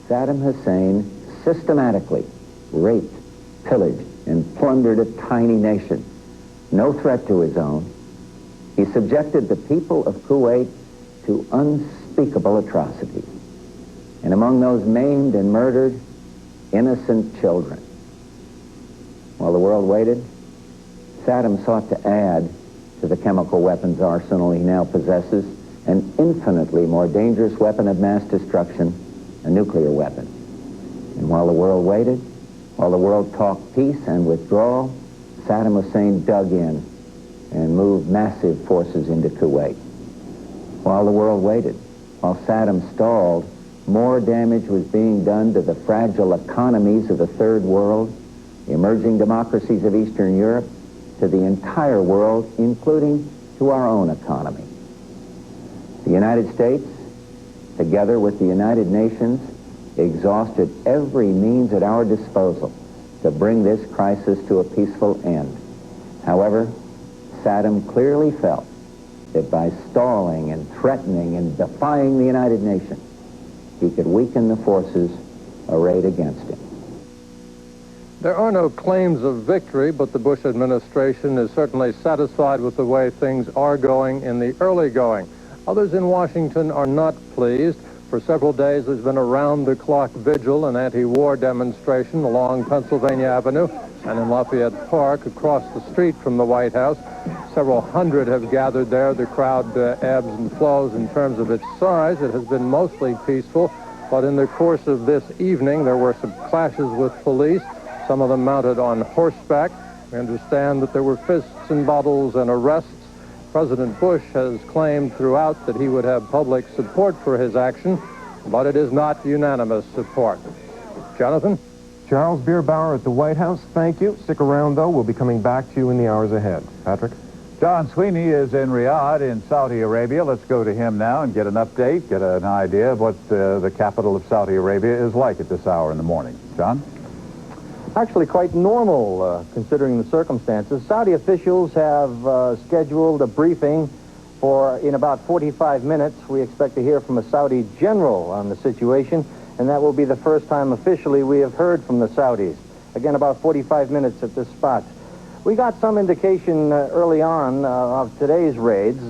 Saddam Hussein systematically raped, pillaged, and plundered a tiny nation, no threat to his own. He subjected the people of Kuwait to unspeakable atrocities. And among those maimed and murdered, innocent children. While the world waited, Saddam sought to add to the chemical weapons arsenal he now possesses an infinitely more dangerous weapon of mass destruction, a nuclear weapon. And while the world waited, while the world talked peace and withdrawal, Saddam Hussein dug in and moved massive forces into Kuwait. While the world waited, while Saddam stalled, more damage was being done to the fragile economies of the Third World, the emerging democracies of Eastern Europe, to the entire world, including to our own economy. The United States, together with the United Nations, exhausted every means at our disposal to bring this crisis to a peaceful end. However, Saddam clearly felt that by stalling and threatening and defying the United Nations, he could weaken the forces arrayed against him. There are no claims of victory, but the Bush administration is certainly satisfied with the way things are going in the early going. Others in Washington are not pleased. For several days, there's been a round-the-clock vigil and anti-war demonstration along Pennsylvania Avenue and in Lafayette Park across the street from the White House. Several hundred have gathered there. The crowd ebbs and flows in terms of its size. It has been mostly peaceful, but in the course of this evening, there were some clashes with police, some of them mounted on horseback. We understand that there were fists and bottles and arrests. President Bush has claimed throughout that he would have public support for his action, but it is not unanimous support. Jonathan? Charles Bierbauer at the White House, thank you. Stick around, though. We'll be coming back to you in the hours ahead. Patrick? John Sweeney is in Riyadh in Saudi Arabia. Let's go to him now and get an update, get an idea of what the capital of Saudi Arabia is like at this hour in the morning. John? Actually quite normal, considering the circumstances. Saudi officials have scheduled a briefing for in about 45 minutes. We expect to hear from a Saudi general on the situation, and that will be the first time officially we have heard from the Saudis. Again, about 45 minutes at this spot. We got some indication early on of today's raids.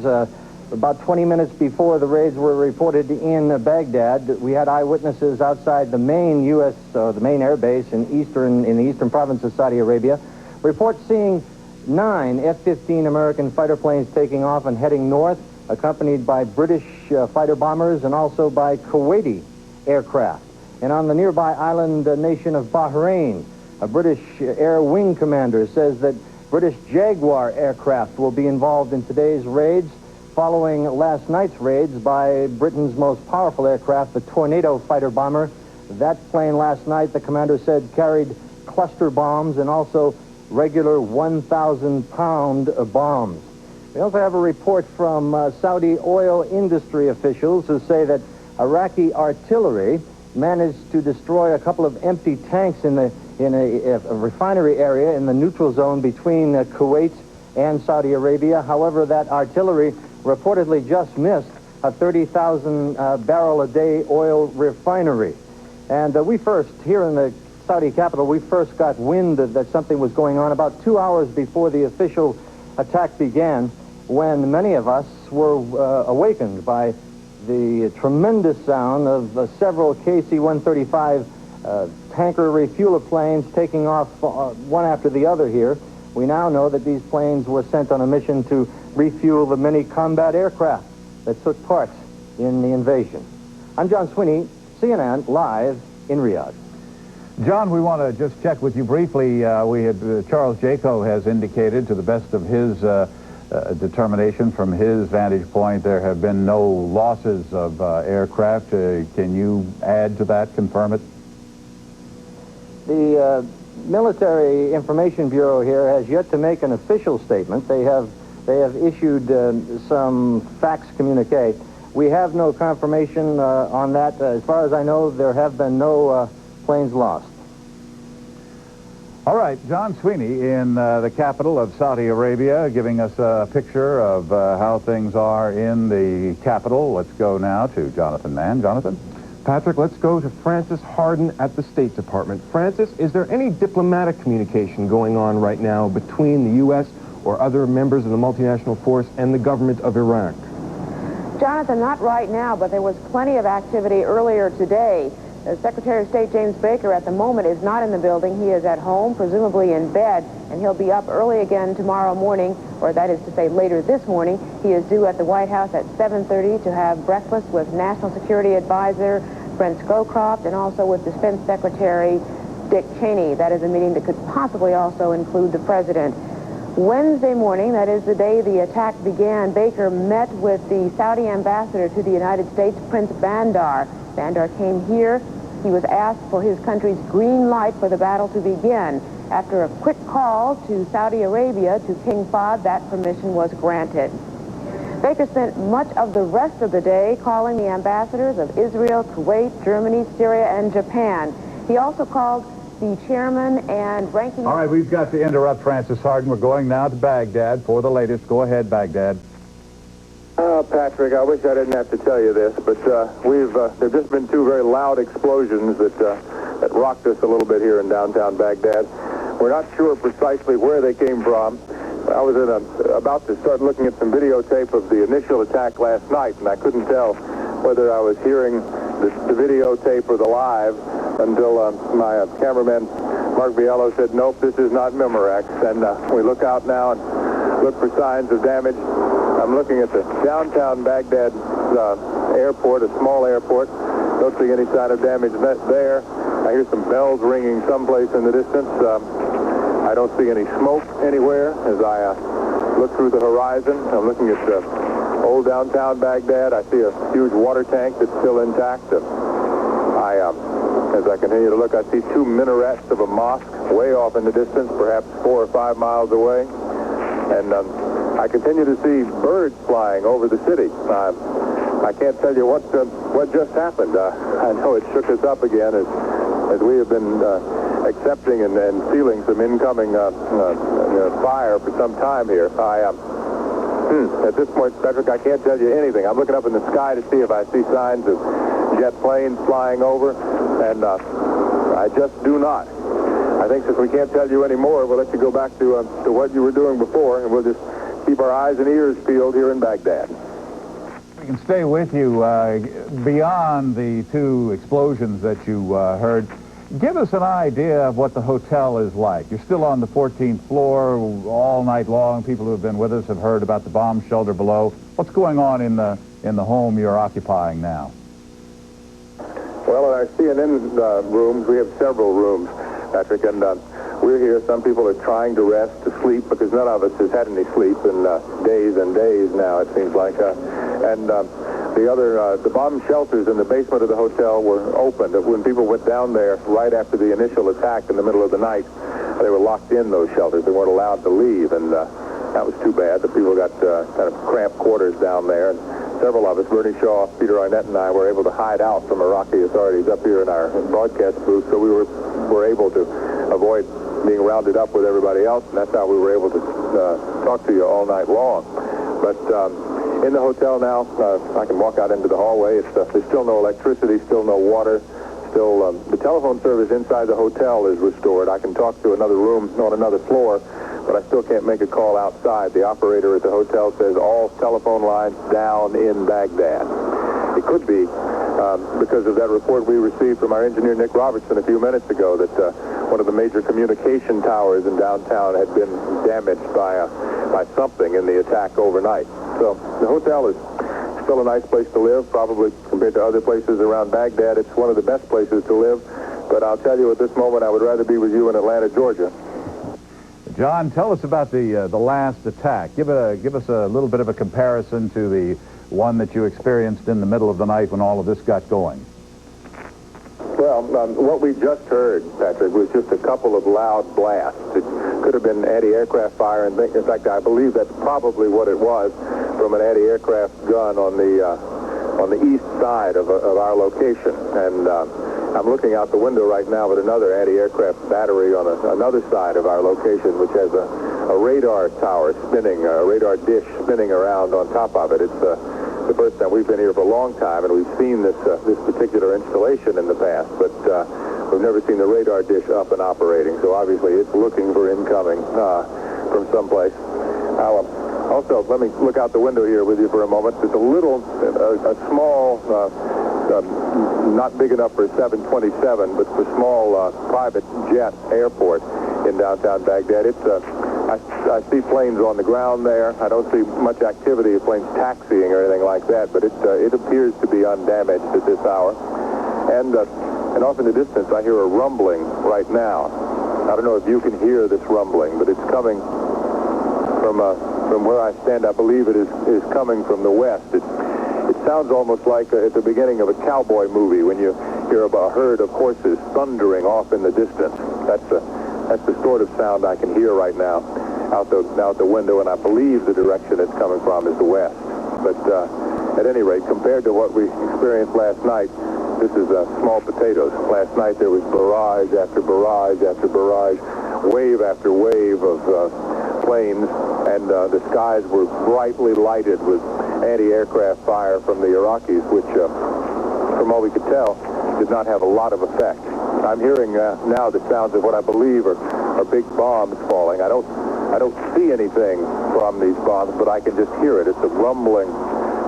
About 20 minutes before the raids were reported in Baghdad, we had eyewitnesses outside the main U.S., the main air base in the eastern province of Saudi Arabia, report seeing 9 F-15 American fighter planes taking off and heading north, accompanied by British fighter bombers and also by Kuwaiti aircraft. And on the nearby island nation of Bahrain, a British air wing commander says that British Jaguar aircraft will be involved in today's raids, following last night's raids by Britain's most powerful aircraft, the Tornado fighter bomber. That plane last night, the commander said, carried cluster bombs and also regular 1,000-pound bombs. We also have a report from Saudi oil industry officials who say that Iraqi artillery managed to destroy a couple of empty tanks in a refinery area in the neutral zone between Kuwait and Saudi Arabia. However, that artillery reportedly just missed a 30,000 barrel a day oil refinery. And we first, here in the Saudi capital, we first got wind that something was going on about 2 hours before the official attack began, when many of us were awakened by the tremendous sound of several KC-135 tanker refueler planes taking off one after the other here. We now know that these planes were sent on a mission to refuel the many combat aircraft that took part in the invasion. I'm John Sweeney, CNN, live in Riyadh. John, we want to just check with you briefly. Charles Jaco has indicated, to the best of his determination from his vantage point, there have been no losses of aircraft. Can you add to that, confirm it? The Military Information Bureau here has yet to make an official statement. They have issued some fax communique. We have no confirmation on that. As far as I know, there have been no planes lost. All right, John Sweeney in the capital of Saudi Arabia, giving us a picture of how things are in the capital. Let's go now to Jonathan Mann. Jonathan? Patrick, let's go to Francis Hardin at the State Department. Francis, is there any diplomatic communication going on right now between the U.S. or other members of the multinational force and the government of Iraq? Jonathan, not right now, but there was plenty of activity earlier today. Secretary of State James Baker at the moment is not in the building. He is at home, presumably in bed, and he'll be up early again tomorrow morning, or that is to say later this morning. He is due at the White House at 7:30 to have breakfast with National Security Advisor Brent Scowcroft and also with Defense Secretary Dick Cheney. That is a meeting that could possibly also include the president. Wednesday morning, that is the day the attack began, Baker met with the Saudi ambassador to the United States, Prince Bandar. Bandar came here. He was asked for his country's green light for the battle to begin. After a quick call to Saudi Arabia, to King Fahd, that permission was granted. Baker spent much of the rest of the day calling the ambassadors of Israel, Kuwait, Germany, Syria, and Japan. He also called the chairman and ranking... All right, we've got to interrupt Francis Hardin. We're going now to Baghdad for the latest. Go ahead, Baghdad. Patrick, I wish I didn't have to tell you this, but there've just been two very loud explosions that rocked us a little bit here in downtown Baghdad. We're not sure precisely where they came from. I was about to start looking at some videotape of the initial attack last night, and I couldn't tell whether I was hearing the videotape or the live until my cameraman, Mark Biello, said, nope, this is not Memorex. And we look out now and look for signs of damage. I'm looking at the downtown Baghdad airport, a small airport. Don't see any sign of damage there. I hear some bells ringing someplace in the distance. I don't see any smoke anywhere as I look through the horizon. I'm looking at old downtown Baghdad. I see a huge water tank that's still intact. As I continue to look, I see two minarets of a mosque way off in the distance, perhaps 4 or 5 miles away. And I continue to see birds flying over the city. I can't tell you what just happened. I know it shook us up again as we have been accepting and feeling some incoming fire for some time here. At this point, Patrick, I can't tell you anything. I'm looking up in the sky to see if I see signs of jet planes flying over, and I just do not. I think since we can't tell you any more, we'll let you go back to what you were doing before, and we'll just keep our eyes and ears peeled here in Baghdad. We can stay with you beyond the two explosions that you heard. Give us an idea of what the hotel is like. You're still on the 14th floor all night long. People who have been with us have heard about the bomb shelter below. What's going on in the home you're occupying now? Well, in our CNN rooms, we have several rooms, Patrick, and we're here. Some people are trying to rest, to sleep, because none of us has had any sleep in days and days now, it seems like. The bomb shelters in the basement of the hotel were opened. When people went down there right after the initial attack in the middle of the night, they were locked in those shelters. They weren't allowed to leave, and that was too bad. The people got kind of cramped quarters down there, and several of us, Bernie Shaw, Peter Arnett, and I, were able to hide out from Iraqi authorities up here in our broadcast booth, so we were able to avoid being rounded up with everybody else, and that's how we were able to talk to you all night long. But in the hotel now, I can walk out into the hallway. There's still no electricity, still no water, still the telephone service inside the hotel is restored. I can talk to another room on another floor, but I still can't make a call outside. The operator at the hotel says all telephone lines down in Baghdad. It could be because of that report we received from our engineer Nick Robertson a few minutes ago that one of the major communication towers in downtown had been damaged by something in the attack overnight. So the hotel is still a nice place to live, probably compared to other places around Baghdad. It's one of the best places to live. But I'll tell you at this moment, I would rather be with you in Atlanta, Georgia. John, tell us about the last attack. Give us a little bit of a comparison to the one that you experienced in the middle of the night when all of this got going. Well, what we just heard, Patrick, was just a couple of loud blasts. It could have been anti-aircraft fire, and in fact, I believe that's probably what it was, from an anti-aircraft gun on the east side of our location. And I'm looking out the window right now at another anti-aircraft battery on another side of our location, which has a radar tower spinning, a radar dish spinning around on top of it. It's the first time we've been here for a long time, and we've seen this particular installation in the past, but we've never seen the radar dish up and operating. So obviously it's looking for incoming from someplace. Also, let me look out the window here with you for a moment. There's a small, not big enough for a 727, but for small private jet airport in downtown Baghdad. I see planes on the ground there. I don't see much activity of planes taxiing or anything like that, but it appears to be undamaged at this hour. And off in the distance, I hear a rumbling right now. I don't know if you can hear this rumbling, but it's coming from where I stand. I believe it is coming from the west. It sounds almost like at the beginning of a cowboy movie when you hear about a herd of horses thundering off in the distance. That's the sort of sound I can hear right now out the window, and I believe the direction it's coming from is the west. But at any rate, compared to what we experienced last night, this is small potatoes. Last night there was barrage after barrage after barrage, wave after wave of planes, and the skies were brightly lighted with anti-aircraft fire from the Iraqis, which, from all we could tell, did not have a lot of effect. I'm hearing now the sounds of what I believe are big bombs falling. I don't see anything from these bombs, but I can just hear it. It's a rumbling.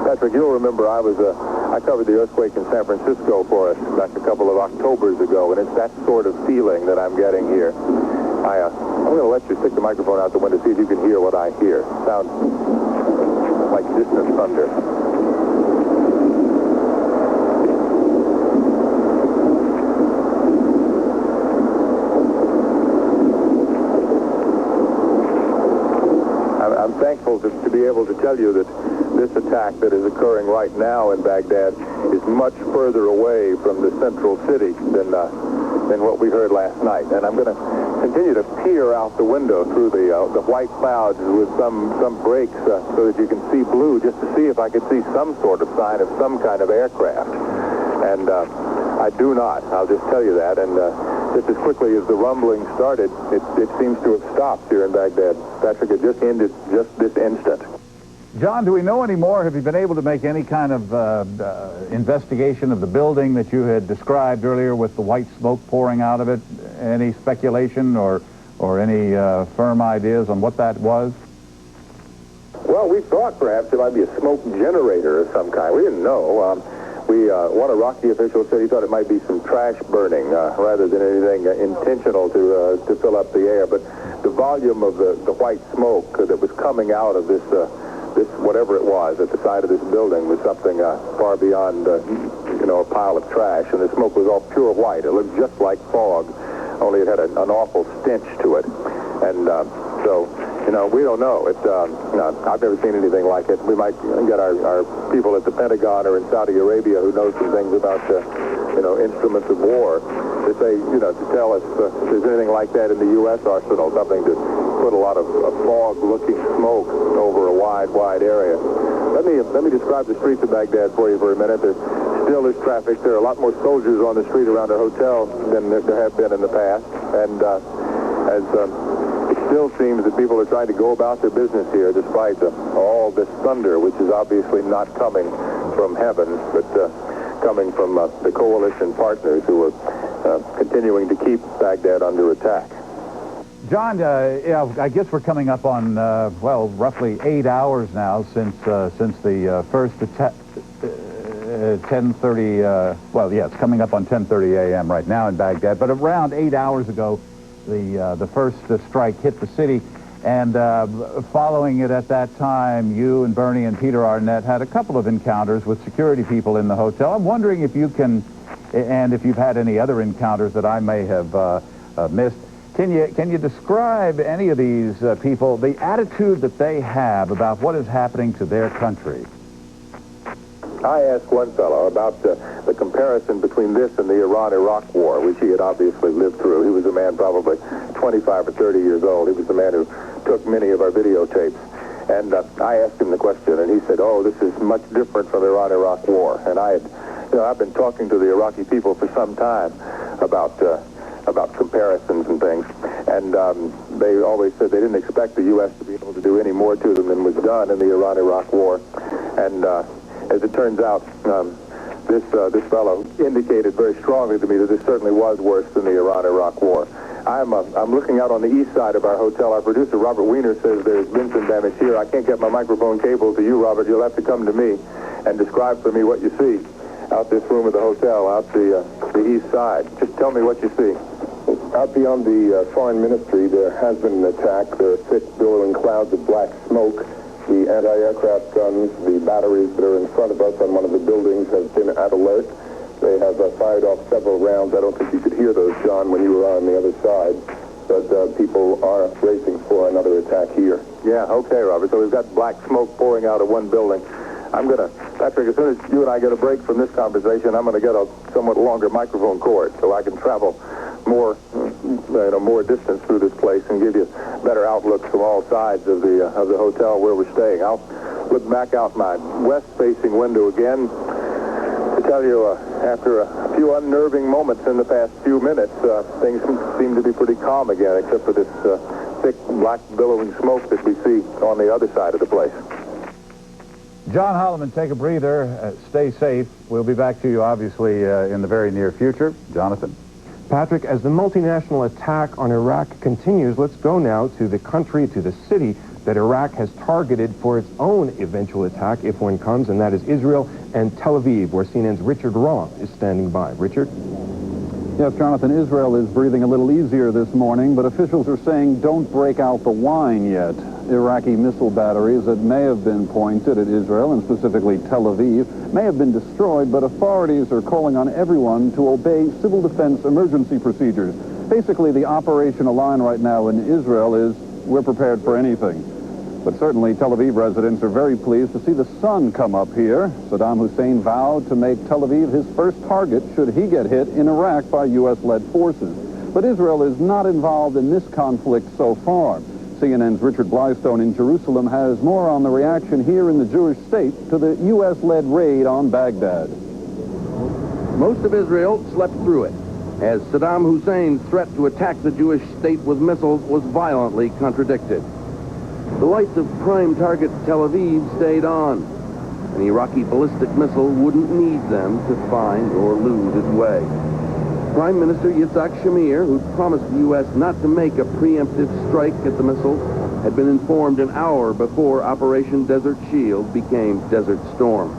Patrick, you'll remember I covered the earthquake in San Francisco for us back a couple of Octobers ago, and it's that sort of feeling that I'm getting here. I'm going to let you stick the microphone out the window, see if you can hear what I hear. Sounds like distant thunder. I'm thankful to be able to tell you that this attack that is occurring right now in Baghdad is much further away from the central city than what we heard last night. And I'm going to continue to peer out the window through the white clouds with some breaks so that you can see blue, just to see if I could see some sort of sign of some kind of aircraft. And I do not. I'll just tell you that. And just as quickly as the rumbling started, it seems to have stopped here in Baghdad. Patrick, it just ended just this instant. John, do we know any more? Have you been able to make any kind of investigation of the building that you had described earlier with the white smoke pouring out of it? Any speculation or any firm ideas on what that was? Well, we thought perhaps it might be a smoke generator of some kind. We didn't know. One Iraqi official said he thought it might be some trash burning rather than anything intentional to fill up the air. But the volume of the white smoke that was coming out of this whatever it was at the side of this building was something far beyond a pile of trash. And the smoke was all pure white. It looked just like fog, only it had an awful stench to it. And so we don't know. I've never seen anything like it. We might get our people at the Pentagon or in Saudi Arabia who know some things about instruments of war to say, to tell us if there's anything like that in the U.S. arsenal, something to put a lot of fog-looking smoke over a wide area. Let me describe the streets of Baghdad for you for a minute. There still is traffic. There are a lot more soldiers on the street around the hotel than there have been in the past, and it still seems that people are trying to go about their business here despite all this thunder, which is obviously not coming from heaven, but coming from the coalition partners who are continuing to keep Baghdad under attack. John, I guess we're coming up on, 10:30, well, yeah, it's coming up on 10:30 a.m. right now in Baghdad, but around 8 hours ago, the first strike hit the city, and following it at that time, you and Bernie and Peter Arnett had a couple of encounters with security people in the hotel. I'm wondering if you can, and if you've had any other encounters that I may have missed, can you describe any of these people, the attitude that they have about what is happening to their country? I asked one fellow about the comparison between this and the Iran-Iraq war, which he had obviously lived through. He was a man probably 25 or 30 years old. He was the man who took many of our videotapes. And I asked him the question, and he said, "Oh, this is much different from the Iran-Iraq war." And I've been talking to the Iraqi people for some time about comparisons and things, and they always said they didn't expect the U.S. to be able to do any more to them than was done in the Iran-Iraq war. And as it turns out, this fellow indicated very strongly to me that this certainly was worse than the Iran-Iraq war. I'm looking out on the east side of our hotel. Our producer, Robert Weiner, says there's been some damage here. I can't get my microphone cable to you, Robert. You'll have to come to me and describe for me what you see out this room of the hotel, out the east side. Just tell me what you see. Out beyond the foreign ministry, there has been an attack. There are thick, billowing clouds of black smoke. The anti-aircraft guns, the batteries that are in front of us on one of the buildings have been at alert. They have fired off several rounds. I don't think you could hear those, John, when you were on the other side. But people are racing for another attack here. Yeah, okay, Robert. So we've got black smoke pouring out of one building. Patrick, as soon as you and I get a break from this conversation, I'm going to get a somewhat longer microphone cord so I can travel more distance through this place and give you better outlooks from all sides of the hotel where we're staying. I'll look back out my west-facing window again to tell you, after a few unnerving moments in the past few minutes, things seem to be pretty calm again, except for this thick, black, billowing smoke that we see on the other side of the place. John Holliman, take a breather. Stay safe. We'll be back to you, obviously, in the very near future. Jonathan? Patrick, as the multinational attack on Iraq continues, let's go now to the country, to the city that Iraq has targeted for its own eventual attack, if one comes, and that is Israel and Tel Aviv, where CNN's Richard Roth is standing by. Richard? Yes, Jonathan, Israel is breathing a little easier this morning, but officials are saying don't break out the wine yet. Iraqi missile batteries that may have been pointed at Israel, and specifically Tel Aviv, may have been destroyed, but authorities are calling on everyone to obey civil defense emergency procedures. Basically, the operational line right now in Israel is we're prepared for anything. But certainly Tel Aviv residents are very pleased to see the sun come up here. Saddam Hussein vowed to make Tel Aviv his first target should he get hit in Iraq by U.S.-led forces. But Israel is not involved in this conflict so far. CNN's Richard Blystone in Jerusalem has more on the reaction here in the Jewish state to the U.S.-led raid on Baghdad. Most of Israel slept through it, as Saddam Hussein's threat to attack the Jewish state with missiles was violently contradicted. The lights of prime target Tel Aviv stayed on. An Iraqi ballistic missile wouldn't need them to find or lose its way. Prime Minister Yitzhak Shamir, who promised the U.S. not to make a preemptive strike at the missile, had been informed an hour before Operation Desert Shield became Desert Storm.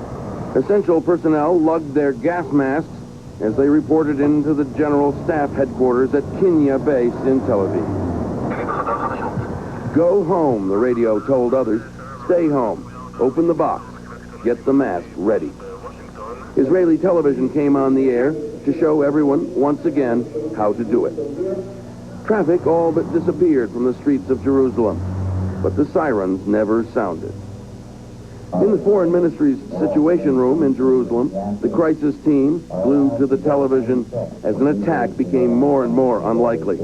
Essential personnel lugged their gas masks as they reported into the General Staff headquarters at Kinya Base in Tel Aviv. Go home, the radio told others. Stay home. Open the box. Get the mask ready. Israeli television came on the air to show everyone, once again, how to do it. Traffic all but disappeared from the streets of Jerusalem, but the sirens never sounded. In the Foreign Ministry's Situation Room in Jerusalem, the crisis team, glued to the television as an attack became more and more unlikely.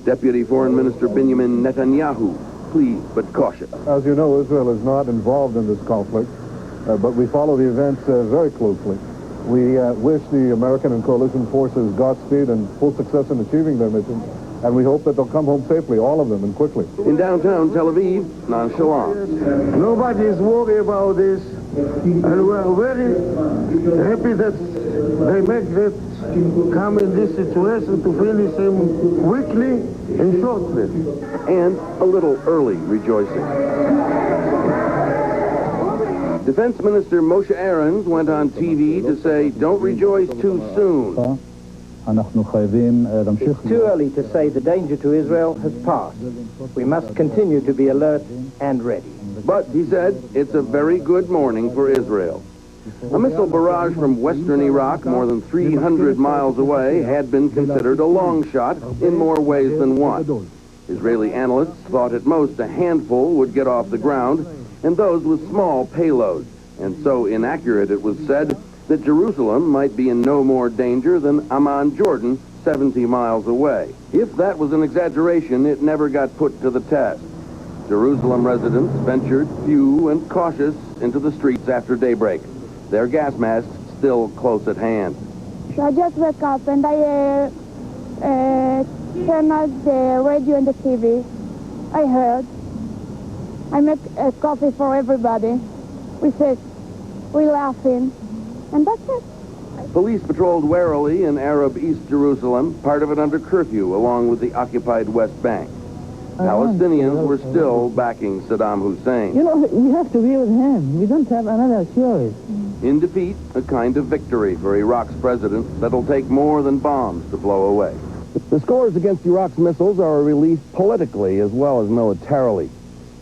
Deputy Foreign Minister Benjamin Netanyahu, pleased but cautious. As you know, Israel is not involved in this conflict, but we follow the events very closely. We wish the American and coalition forces Godspeed and full success in achieving their mission, and we hope that they'll come home safely, all of them, and quickly. In downtown Tel Aviv, nonchalant. Nobody is worried about this, and we are very happy that they make that come in this situation to finish him quickly and shortly. And a little early rejoicing. Defense Minister Moshe Aarons went on TV to say, don't rejoice too soon. It's too early to say the danger to Israel has passed. We must continue to be alert and ready. But, he said, it's a very good morning for Israel. A missile barrage from western Iraq, more than 300 miles away, had been considered a long shot in more ways than one. Israeli analysts thought at most a handful would get off the ground, and those with small payloads, and so inaccurate it was said that Jerusalem might be in no more danger than Amman, Jordan, 70 miles away. If that was an exaggeration, it never got put to the test. Jerusalem residents ventured, few and cautious, into the streets after daybreak, their gas masks still close at hand. I just woke up and I turned on the radio and the TV. I heard. I made coffee for everybody. We said, we're laughing, and that's it. Police patrolled warily in Arab East Jerusalem, part of it under curfew, along with the occupied West Bank. Palestinians were still backing Saddam Hussein. You know, we have to be with him. We don't have another choice. In defeat, a kind of victory for Iraq's president that'll take more than bombs to blow away. The scores against Iraq's missiles are released politically as well as militarily.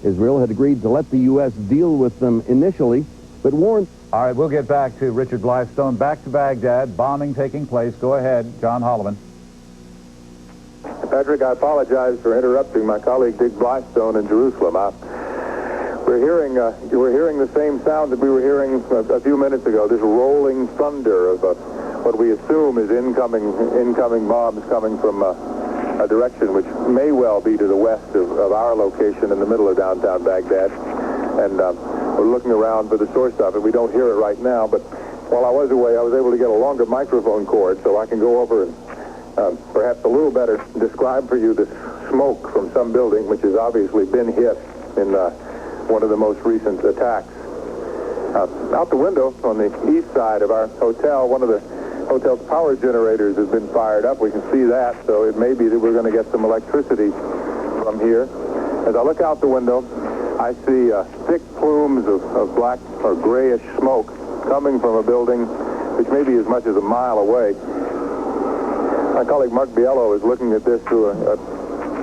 Israel had agreed to let the U.S. deal with them initially, but warned... All right, we'll get back to Richard Blystone. Back to Baghdad, bombing taking place. Go ahead, John Holliman. Patrick, I apologize for interrupting my colleague Dick Blystone in Jerusalem. We're hearing the same sound that we were hearing a few minutes ago, this rolling thunder of what we assume is incoming bombs coming from a direction which may well be to the west of our location in the middle of downtown Baghdad. And we're looking around for the source of it. We don't hear it right now, but while I was away, I was able to get a longer microphone cord so I can go over and perhaps a little better describe for you the smoke from some building which has obviously been hit in one of the most recent attacks. Out the window on the east side of our hotel, one of the hotel's power generators has been fired up. We can see that, so it may be that we're going to get some electricity from here. As I look out the window, I see thick plumes of black or grayish smoke coming from a building which may be as much as a mile away. My colleague Mark Biello is looking at this through a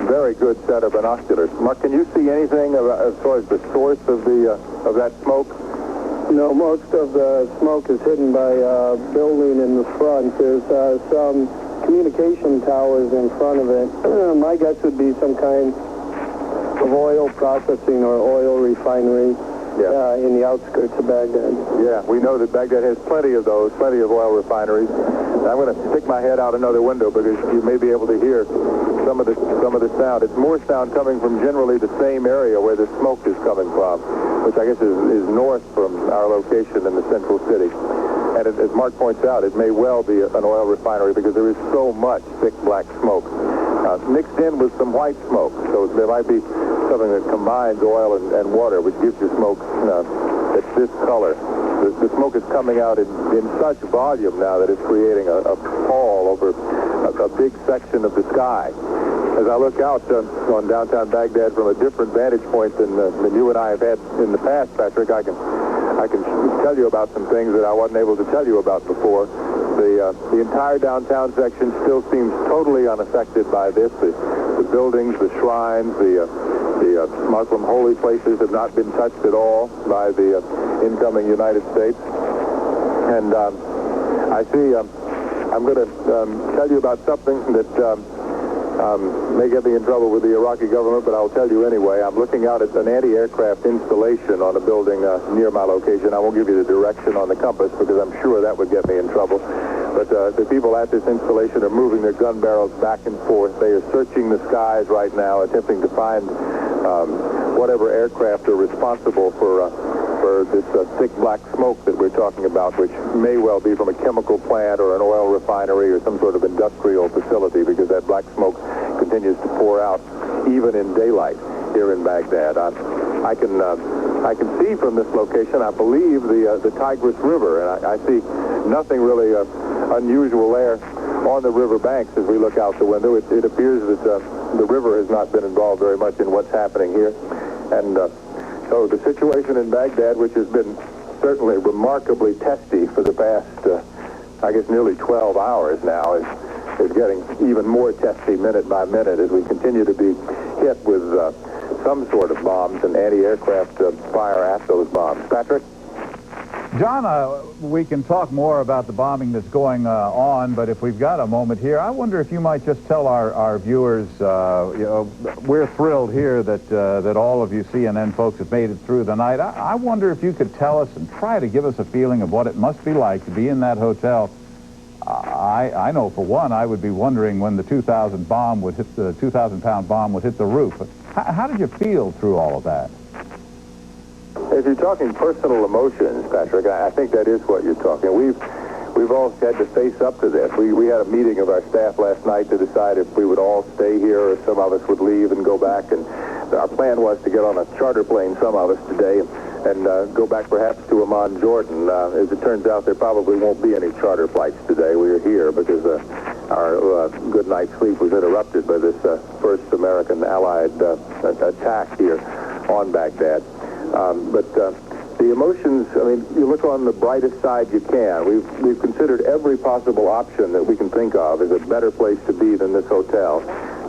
very good set of binoculars. Mark, can you see anything as far as the source of that smoke? No, most of the smoke is hidden by a building in the front. There's some communication towers in front of it. My guess would be some kind of oil processing or oil refinery in the outskirts of Baghdad. Yeah, we know that Baghdad has plenty of those, plenty of oil refineries. I'm going to stick my head out another window because you may be able to hear some of the sound. It's more sound coming from generally the same area where the smoke is coming from, which I guess is north from our location in the central city. And as Mark points out, it may well be an oil refinery because there is so much thick black smoke. Mixed in with some white smoke, so there might be something that combines oil and water, which gives the smoke that's this color. The smoke is coming out in such volume now that it's creating a pall over a big section of the sky. As I look out on downtown Baghdad from a different vantage point than you and I have had in the past, Patrick, I can tell you about some things that I wasn't able to tell you about before. The entire downtown section still seems totally unaffected by this. The buildings, the shrines, the Muslim holy places have not been touched at all by the incoming United States. And I see, I'm going to tell you about something that may get me in trouble with the Iraqi government, but I'll tell you anyway. I'm looking out at an anti-aircraft installation on a building near my location. I won't give you the direction on the compass because I'm sure that would get me in trouble. But the people at this installation are moving their gun barrels back and forth. They are searching the skies right now, attempting to find whatever aircraft are responsible for this thick black smoke that we're talking about, which may well be from a chemical plant or an oil refinery or some sort of industrial facility, because that black smoke continues to pour out even in daylight here in Baghdad. I can see from this location, I believe, the Tigris River, and I see nothing really unusual there on the river banks as we look out the window. It appears that the river has not been involved very much in what's happening here. And so the situation in Baghdad, which has been certainly remarkably testy for the past, I guess, nearly 12 hours now, is getting even more testy minute by minute as we continue to be hit with some sort of bombs and anti-aircraft fire at those bombs. Patrick? John, we can talk more about the bombing that's going on, but if we've got a moment here, I wonder if you might just tell our viewers, we're thrilled here that all of you CNN folks have made it through the night. I wonder if you could tell us and try to give us a feeling of what it must be like to be in that hotel. I know, for one, I would be wondering when the 2,000-pound bomb would hit the roof. But how did you feel through all of that? If you're talking personal emotions, Patrick, I think that is what you're talking. We've all had to face up to this. We had a meeting of our staff last night to decide if we would all stay here or some of us would leave and go back. And our plan was to get on a charter plane, some of us today, and go back perhaps to Amman, Jordan. As it turns out, there probably won't be any charter flights today. We are here because our good night's sleep was interrupted by this first American Allied attack here on Baghdad. But the emotions, I mean, you look on the brightest side you can. We've considered every possible option that we can think of as a better place to be than this hotel.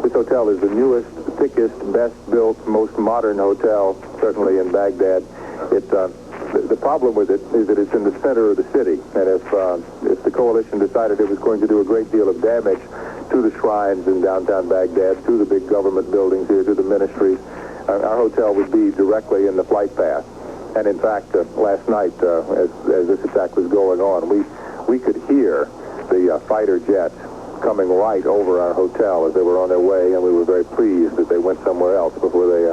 This hotel is the newest, thickest, best-built, most modern hotel, certainly in Baghdad. The problem with it is that it's in the center of the city, and if the coalition decided it was going to do a great deal of damage to the shrines in downtown Baghdad, to the big government buildings here, to the ministries, our hotel would be directly in the flight path. And in fact, last night, as this attack was going on, we could hear the fighter jets coming right over our hotel as they were on their way, and we were very pleased that they went somewhere else before they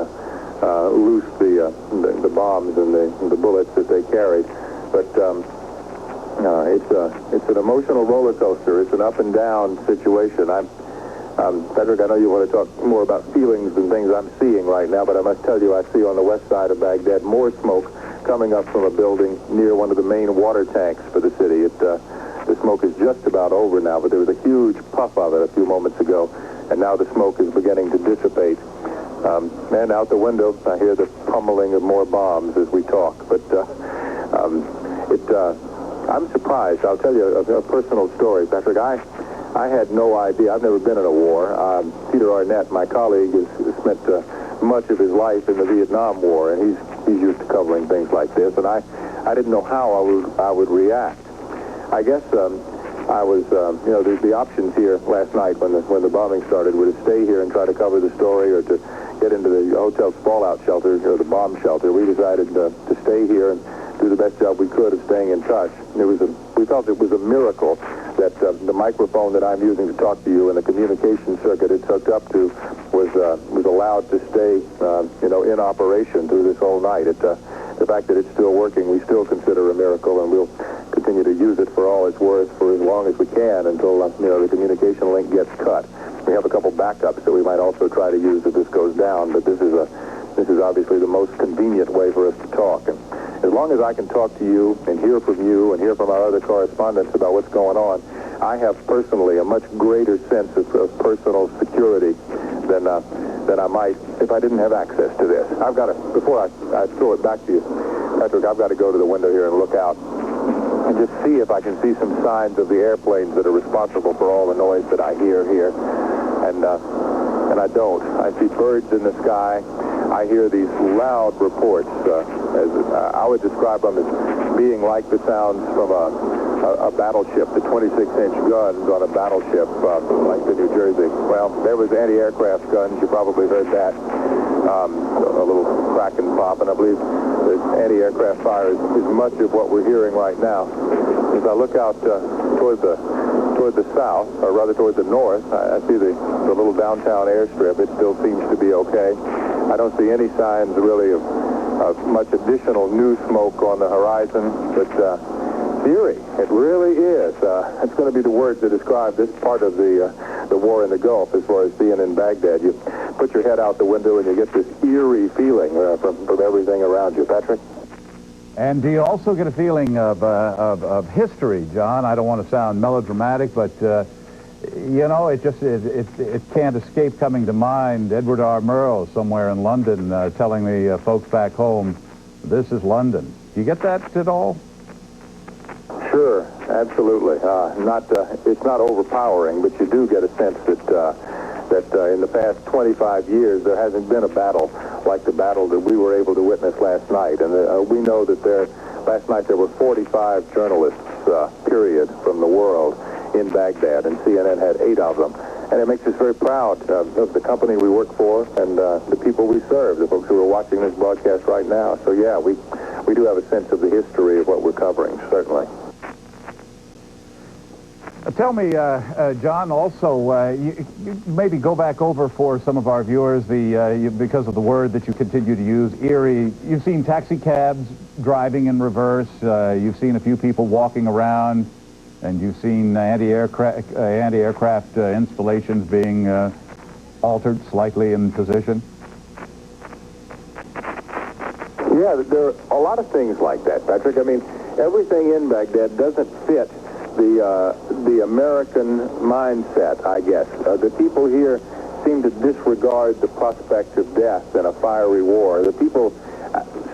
loosed the bombs and the bullets that they carried. But it's an emotional roller coaster. It's an up and down situation. Patrick, I know you want to talk more about feelings and things I'm seeing right now, but I must tell you I see on the west side of Baghdad more smoke coming up from a building near one of the main water tanks for the city. The smoke is just about over now, but there was a huge puff of it a few moments ago, and now the smoke is beginning to dissipate. And out the window, I hear the pummeling of more bombs as we talk. But I'm surprised. I'll tell you a personal story, Patrick. I had no idea. I've never been in a war. Peter Arnett, my colleague, has spent much of his life in the Vietnam War, and he's used to covering things like this. And I didn't know how I would react. I guess I was, the options here last night when the bombing started were to stay here and try to cover the story, or to get into the hotel's fallout shelter, or the bomb shelter. We decided to stay here and do the best job we could of staying in touch. We felt it was a miracle that the microphone that I'm using to talk to you and the communication circuit it's hooked up to was allowed to stay, in operation through this whole night. The fact that it's still working, we still consider a miracle, and we'll continue to use it for all it's worth for as long as we can until the communication link gets cut. We have a couple backups that we might also try to use if this goes down, but this is obviously the most convenient way for us to talk. And as long as I can talk to you and hear from you and hear from our other correspondents about what's going on, I have personally a much greater sense of personal security than I might if I didn't have access to this. I've got to, before I throw it back to you, Patrick, I've got to go to the window here and look out and just see if I can see some signs of the airplanes that are responsible for all the noise that I hear here. And I don't. I see birds in the sky. I hear these loud reports. As I would describe them as being like the sounds from a battleship, the 26-inch guns on a battleship like the New Jersey. Well, there was anti-aircraft guns. You probably heard that. A little crack and pop, and I believe the anti-aircraft fire is much of what we're hearing right now. As I look out toward the south, or rather toward the north, I see the little downtown airstrip. It still seems to be okay. I don't see any signs really of much additional new smoke on the horizon, but eerie. It really is. That's going to be the words that describe this part of the war in the Gulf as far as being in Baghdad. You put your head out the window and you get this eerie feeling from everything around you. Patrick? And do you also get a feeling of history, John? I don't want to sound melodramatic, but it can't escape coming to mind. Edward R. Murrow somewhere in London telling the folks back home, this is London. Do you get that at all? Sure, absolutely. It's not overpowering, but you do get a sense that in the past 25 years there hasn't been a battle like the battle that we were able to witness last night. And we know that last night there were 45 journalists, period, from the world in Baghdad, and CNN had 8 of them. And it makes us very proud of the company we work for and the people we serve, the folks who are watching this broadcast right now. So yeah, we do have a sense of the history of what we're covering, certainly. Tell me, John, also, you maybe go back over for some of our viewers, because of the word that you continue to use, eerie. You've seen taxi cabs driving in reverse. You've seen a few people walking around, and you've seen anti-aircraft installations being altered slightly in position. Yeah, there are a lot of things like that, Patrick. I mean, everything in Baghdad doesn't fit the American mindset, I guess. The people here seem to disregard the prospect of death in a fiery war. The people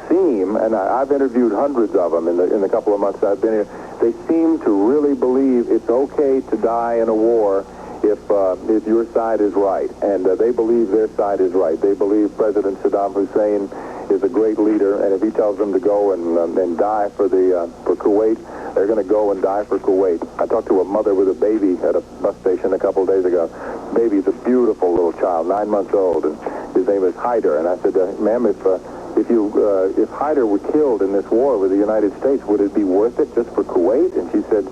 seem, and I've interviewed hundreds of them in the couple of months I've been here, they seem to really believe it's okay to die in a war if your side is right. And they believe their side is right. They believe President Saddam Hussein is a great leader, and if he tells them to go and die for Kuwait, they're going to go and die for Kuwait. I talked to a mother with a baby at a bus station a couple of days ago. Baby's a beautiful little child, 9 months old, and his name is Haider. And I said, ma'am, if Haider were killed in this war with the United States, would it be worth it just for Kuwait? And she said,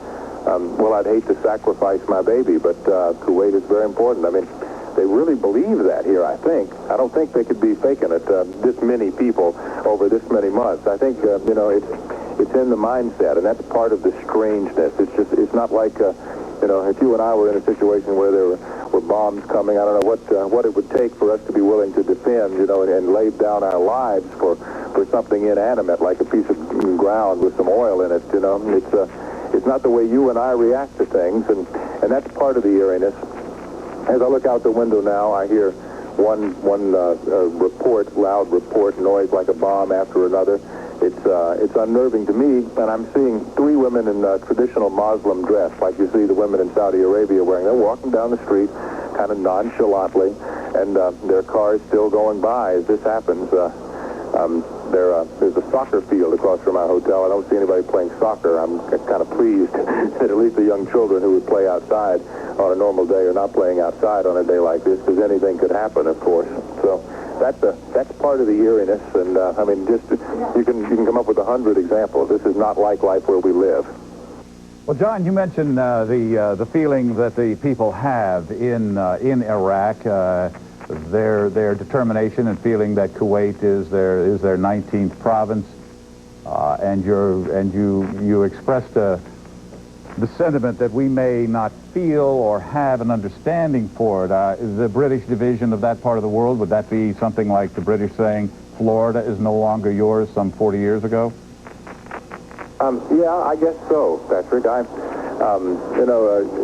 well, I'd hate to sacrifice my baby, but Kuwait is very important. I mean, they really believe that here, I think. I don't think they could be faking it, this many people over this many months. I think, it's in the mindset, and that's part of the strangeness. It's not like, if you and I were in a situation where there were bombs coming, I don't know what it would take for us to be willing to defend, and lay down our lives for something inanimate, like a piece of ground with some oil in it, It's not the way you and I react to things, and that's part of the eeriness. As I look out the window now, I hear one loud report, noise like a bomb after another. It's unnerving to me, and I'm seeing 3 women in traditional Muslim dress, like you see the women in Saudi Arabia wearing. They're walking down the street kind of nonchalantly, and their cars still going by as this happens. There's a soccer field across from our hotel. I don't see anybody playing soccer. I'm kind of pleased that at least the young children who would play outside on a normal day are not playing outside on a day like this, because anything could happen, of course. So that's part of the eeriness, and I mean, just you can come up with 100 examples. This is not like life where we live. Well, John, you mentioned the feeling that the people have in Iraq, their determination and feeling that Kuwait is their 19th province, and you expressed the sentiment that we may not feel or have an understanding for it. The British division of that part of the world, would that be something like the British saying Florida is no longer yours some 40 years ago? Yeah, I guess so, Patrick.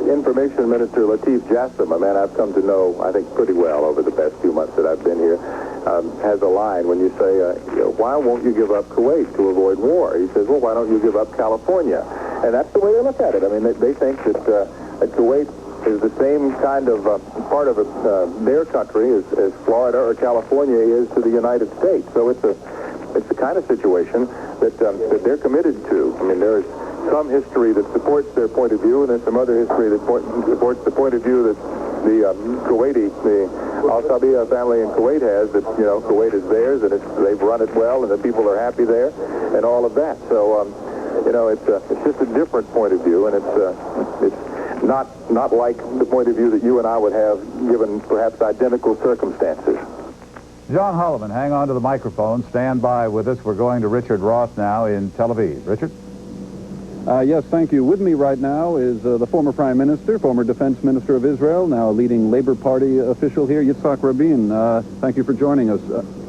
Information Minister Latif Jassim, a man I've come to know, I think, pretty well over the past few months that I've been here, has a line when you say, why won't you give up Kuwait to avoid war? He says, well, why don't you give up California? And that's the way they look at it. I mean, they think that Kuwait is the same kind of part of their country as Florida or California is to the United States. So it's the kind of situation that they're committed to. I mean, there's some history that supports their point of view, and there's some other history that supports the point of view that the Al-Sabiya family in Kuwait has, that, Kuwait is theirs, and they've run it well, and the people are happy there, and all of that. So, it's just a different point of view, and it's not like the point of view that you and I would have given perhaps identical circumstances. John Holliman, hang on to the microphone. Stand by with us. We're going to Richard Roth now in Tel Aviv. Richard? Yes, thank you. With me right now is the former Prime Minister, former Defense Minister of Israel, now a leading Labor Party official here, Yitzhak Rabin. Thank you for joining us.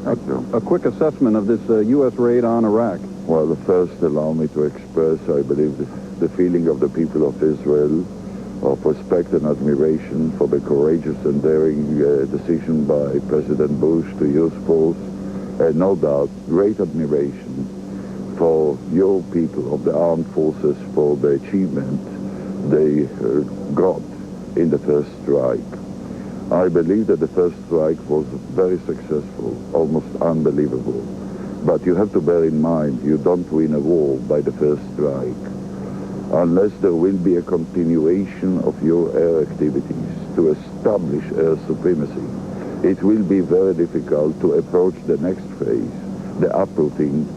Thank you. A quick assessment of this U.S. raid on Iraq. Well, first, allow me to express, I believe, the feeling of the people of Israel of respect and admiration for the courageous and daring decision by President Bush to use force, and no doubt, great admiration for your people of the armed forces for the achievement they got in the first strike. I believe that the first strike was very successful, almost unbelievable. But you have to bear in mind, you don't win a war by the first strike. Unless there will be a continuation of your air activities to establish air supremacy, it will be very difficult to approach the next phase, the uprooting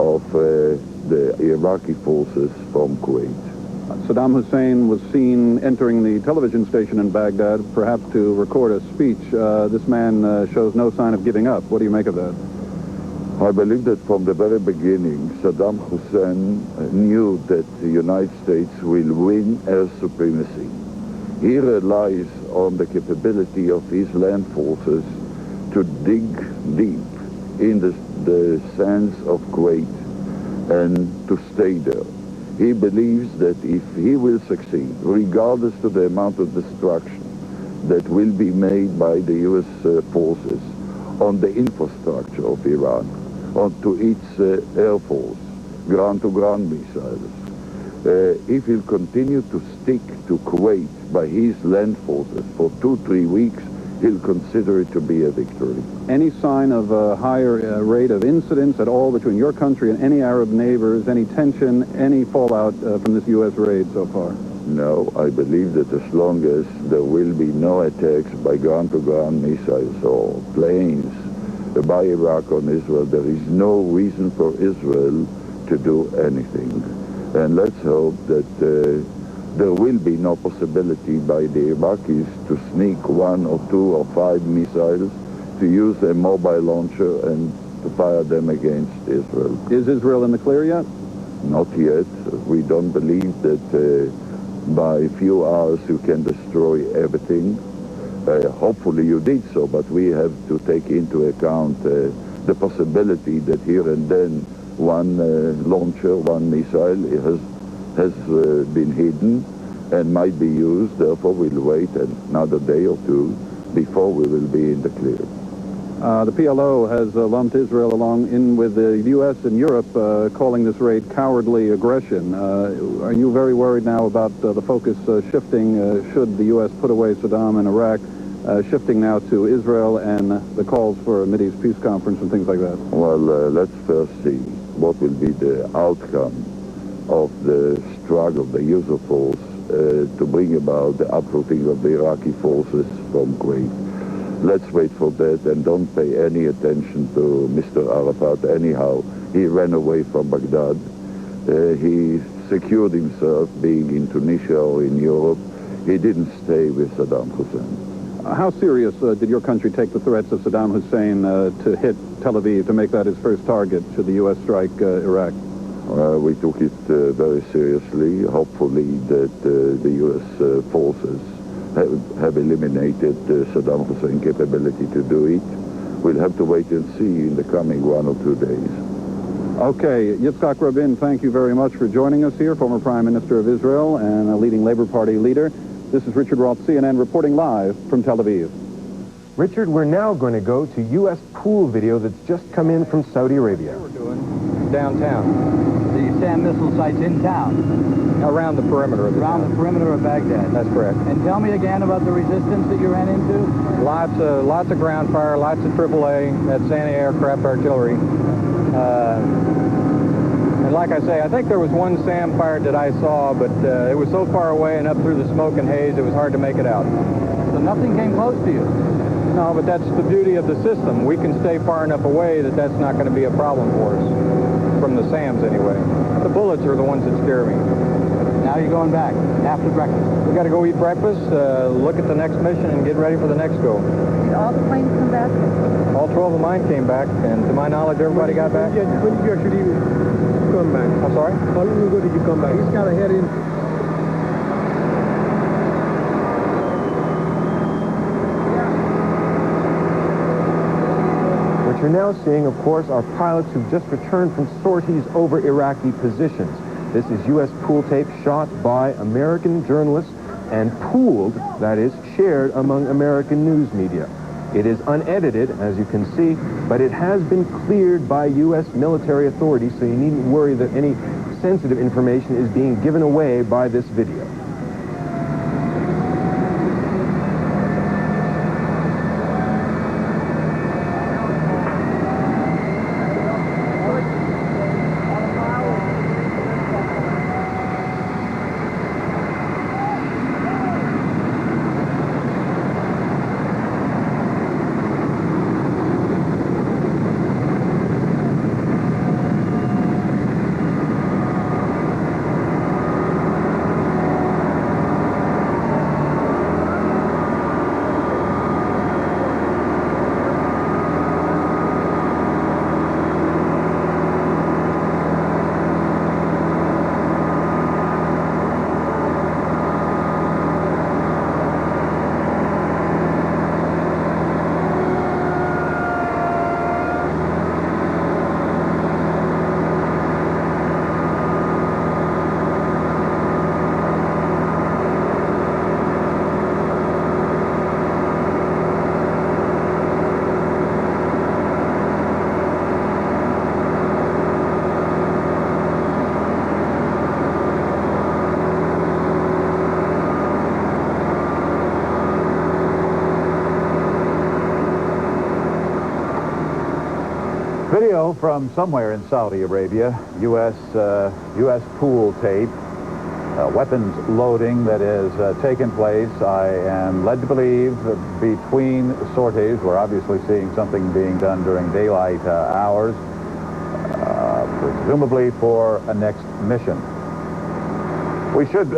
of the Iraqi forces from Kuwait. Saddam Hussein was seen entering the television station in Baghdad, perhaps to record a speech. This man shows no sign of giving up. What do you make of that? I believe that from the very beginning, Saddam Hussein knew that the United States will win air supremacy. He relies on the capability of his land forces to dig deep in the sands of Kuwait and to stay there. He believes that if he will succeed, regardless of the amount of destruction that will be made by the U.S. forces on the infrastructure of Iran, onto its air force, ground-to-ground missiles, if he'll continue to stick to Kuwait by his land forces for 2-3 weeks, he'll consider it to be a victory. Any sign of a higher rate of incidents at all between your country and any Arab neighbors, any tension, any fallout from this U.S. raid so far? No, I believe that as long as there will be no attacks by ground-to-ground missiles or planes by Iraq on Israel, there is no reason for Israel to do anything. And let's hope that there will be no possibility by the Iraqis to sneak 1 or 2 or 5 missiles, to use a mobile launcher and to fire them against Israel. Is Israel in the clear yet? Not yet. We don't believe that by a few hours you can destroy everything. Hopefully you did so, but we have to take into account the possibility that here and then one launcher, one missile has been hidden and might be used. Therefore, we'll wait another day or two before we will be in the clear. The PLO has lumped Israel along in with the U.S. and Europe, calling this raid cowardly aggression. Are you very worried now about the focus shifting, should the U.S. put away Saddam in Iraq, shifting now to Israel and the calls for a Mideast peace conference and things like that? Well, let's first see what will be the outcome of the struggle, the use of force, to bring about the uprooting of the Iraqi forces from Kuwait. Let's wait for that and don't pay any attention to Mr. Arafat anyhow. He ran away from Baghdad. He secured himself being in Tunisia or in Europe. He didn't stay with Saddam Hussein. How serious did your country take the threats of Saddam Hussein to hit Tel Aviv, to make that his first target should the U.S. strike Iraq? We took it very seriously. Hopefully that the U.S. forces have eliminated Saddam Hussein's capability to do it. We'll have to wait and see in the coming 1 or 2 days. Okay, Yitzhak Rabin, thank you very much for joining us here, former Prime Minister of Israel and a leading Labor Party leader. This is Richard Roth, CNN, reporting live from Tel Aviv. Richard, we're now going to go to U.S. pool video that's just come in from Saudi Arabia. We're doing downtown. The SAM missile sites in town. Around the perimeter of the Around town. the perimeter of Baghdad. That's correct. And tell me again about the resistance that you ran into. Lots of ground fire, lots of AAA, that's anti-aircraft artillery. And like I say, I think there was one SAM fired that I saw, but it was so far away and up through the smoke and haze, it was hard to make it out. So nothing came close to you? No, but that's the beauty of the system. We can stay far enough away that that's not going to be a problem for us, from the SAMs anyway. The bullets are the ones that scare me. Now you're going back after breakfast. We got to go eat breakfast, look at the next mission, and get ready for the next go. Did all the planes come back? All 12 of mine came back, and to my knowledge, everybody got back. Yeah, when did you actually come back? I'm sorry? How long ago did you come back? He's got to head in. What you're now seeing, of course, are pilots who've just returned from sorties over Iraqi positions. This is U.S. pool tape shot by American journalists and pooled, that is, shared among American news media. It is unedited, as you can see, but it has been cleared by U.S. military authorities, so you needn't worry that any sensitive information is being given away by this video. Video from somewhere in Saudi Arabia, U.S. pool tape, weapons loading that has taken place. I am led to believe between sorties. We're obviously seeing something being done during daylight hours, presumably for a next mission. We should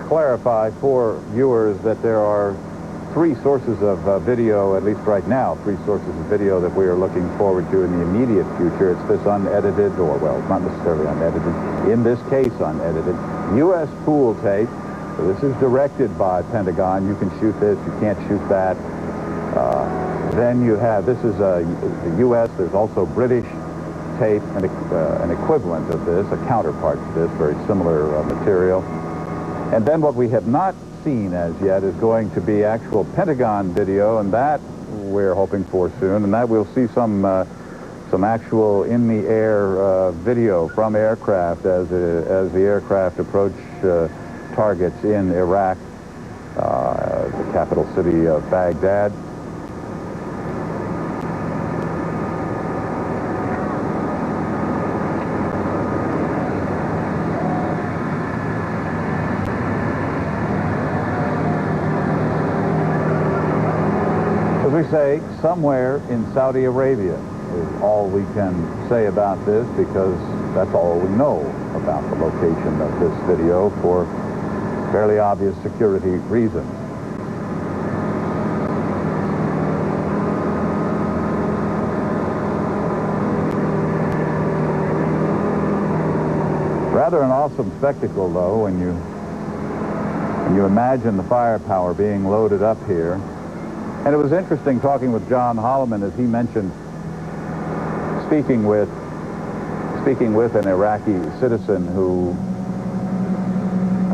clarify for viewers that there are three sources of video, at least right now, three sources of video that we are looking forward to in the immediate future. It's this unedited, or, well, not necessarily unedited, in this case unedited, U.S. pool tape. So this is directed by Pentagon. You can shoot this, you can't shoot that. Then you have, this is the U.S., there's also British tape, an equivalent of this, a counterpart to this, very similar material. And then what we have not seen as yet is going to be actual Pentagon video, and that we're hoping for soon, and that we'll see some actual in-the-air video from aircraft as the aircraft approach targets in Iraq, the capital city of Baghdad. We say somewhere in Saudi Arabia is all we can say about this, because that's all we know about the location of this video for fairly obvious security reasons. Rather an awesome spectacle, though, when you imagine the firepower being loaded up here. And it was interesting talking with John Holliman, as he mentioned, speaking with an Iraqi citizen who...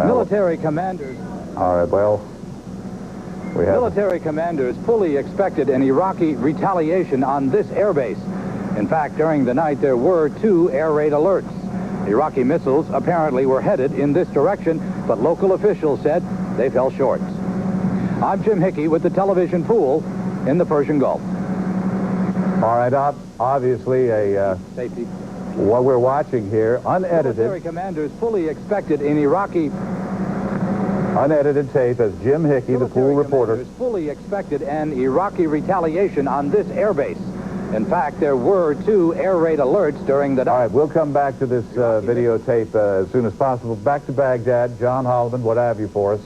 military commanders... All right, well, we have... Military commanders fully expected an Iraqi retaliation on this airbase. In fact, during the night, there were 2 air raid alerts. Iraqi missiles apparently were headed in this direction, but local officials said they fell short. I'm Jim Hickey with the television pool in the Persian Gulf. All right, obviously safety. What we're watching here, unedited. Military commanders fully expected an Iraqi... Unedited tape as Jim Hickey, the pool reporter. Fully expected an Iraqi retaliation on this airbase. In fact, there were 2 air raid alerts during the night. All right, we'll come back to this videotape as soon as possible. Back to Baghdad. John Holliman, what have you for us?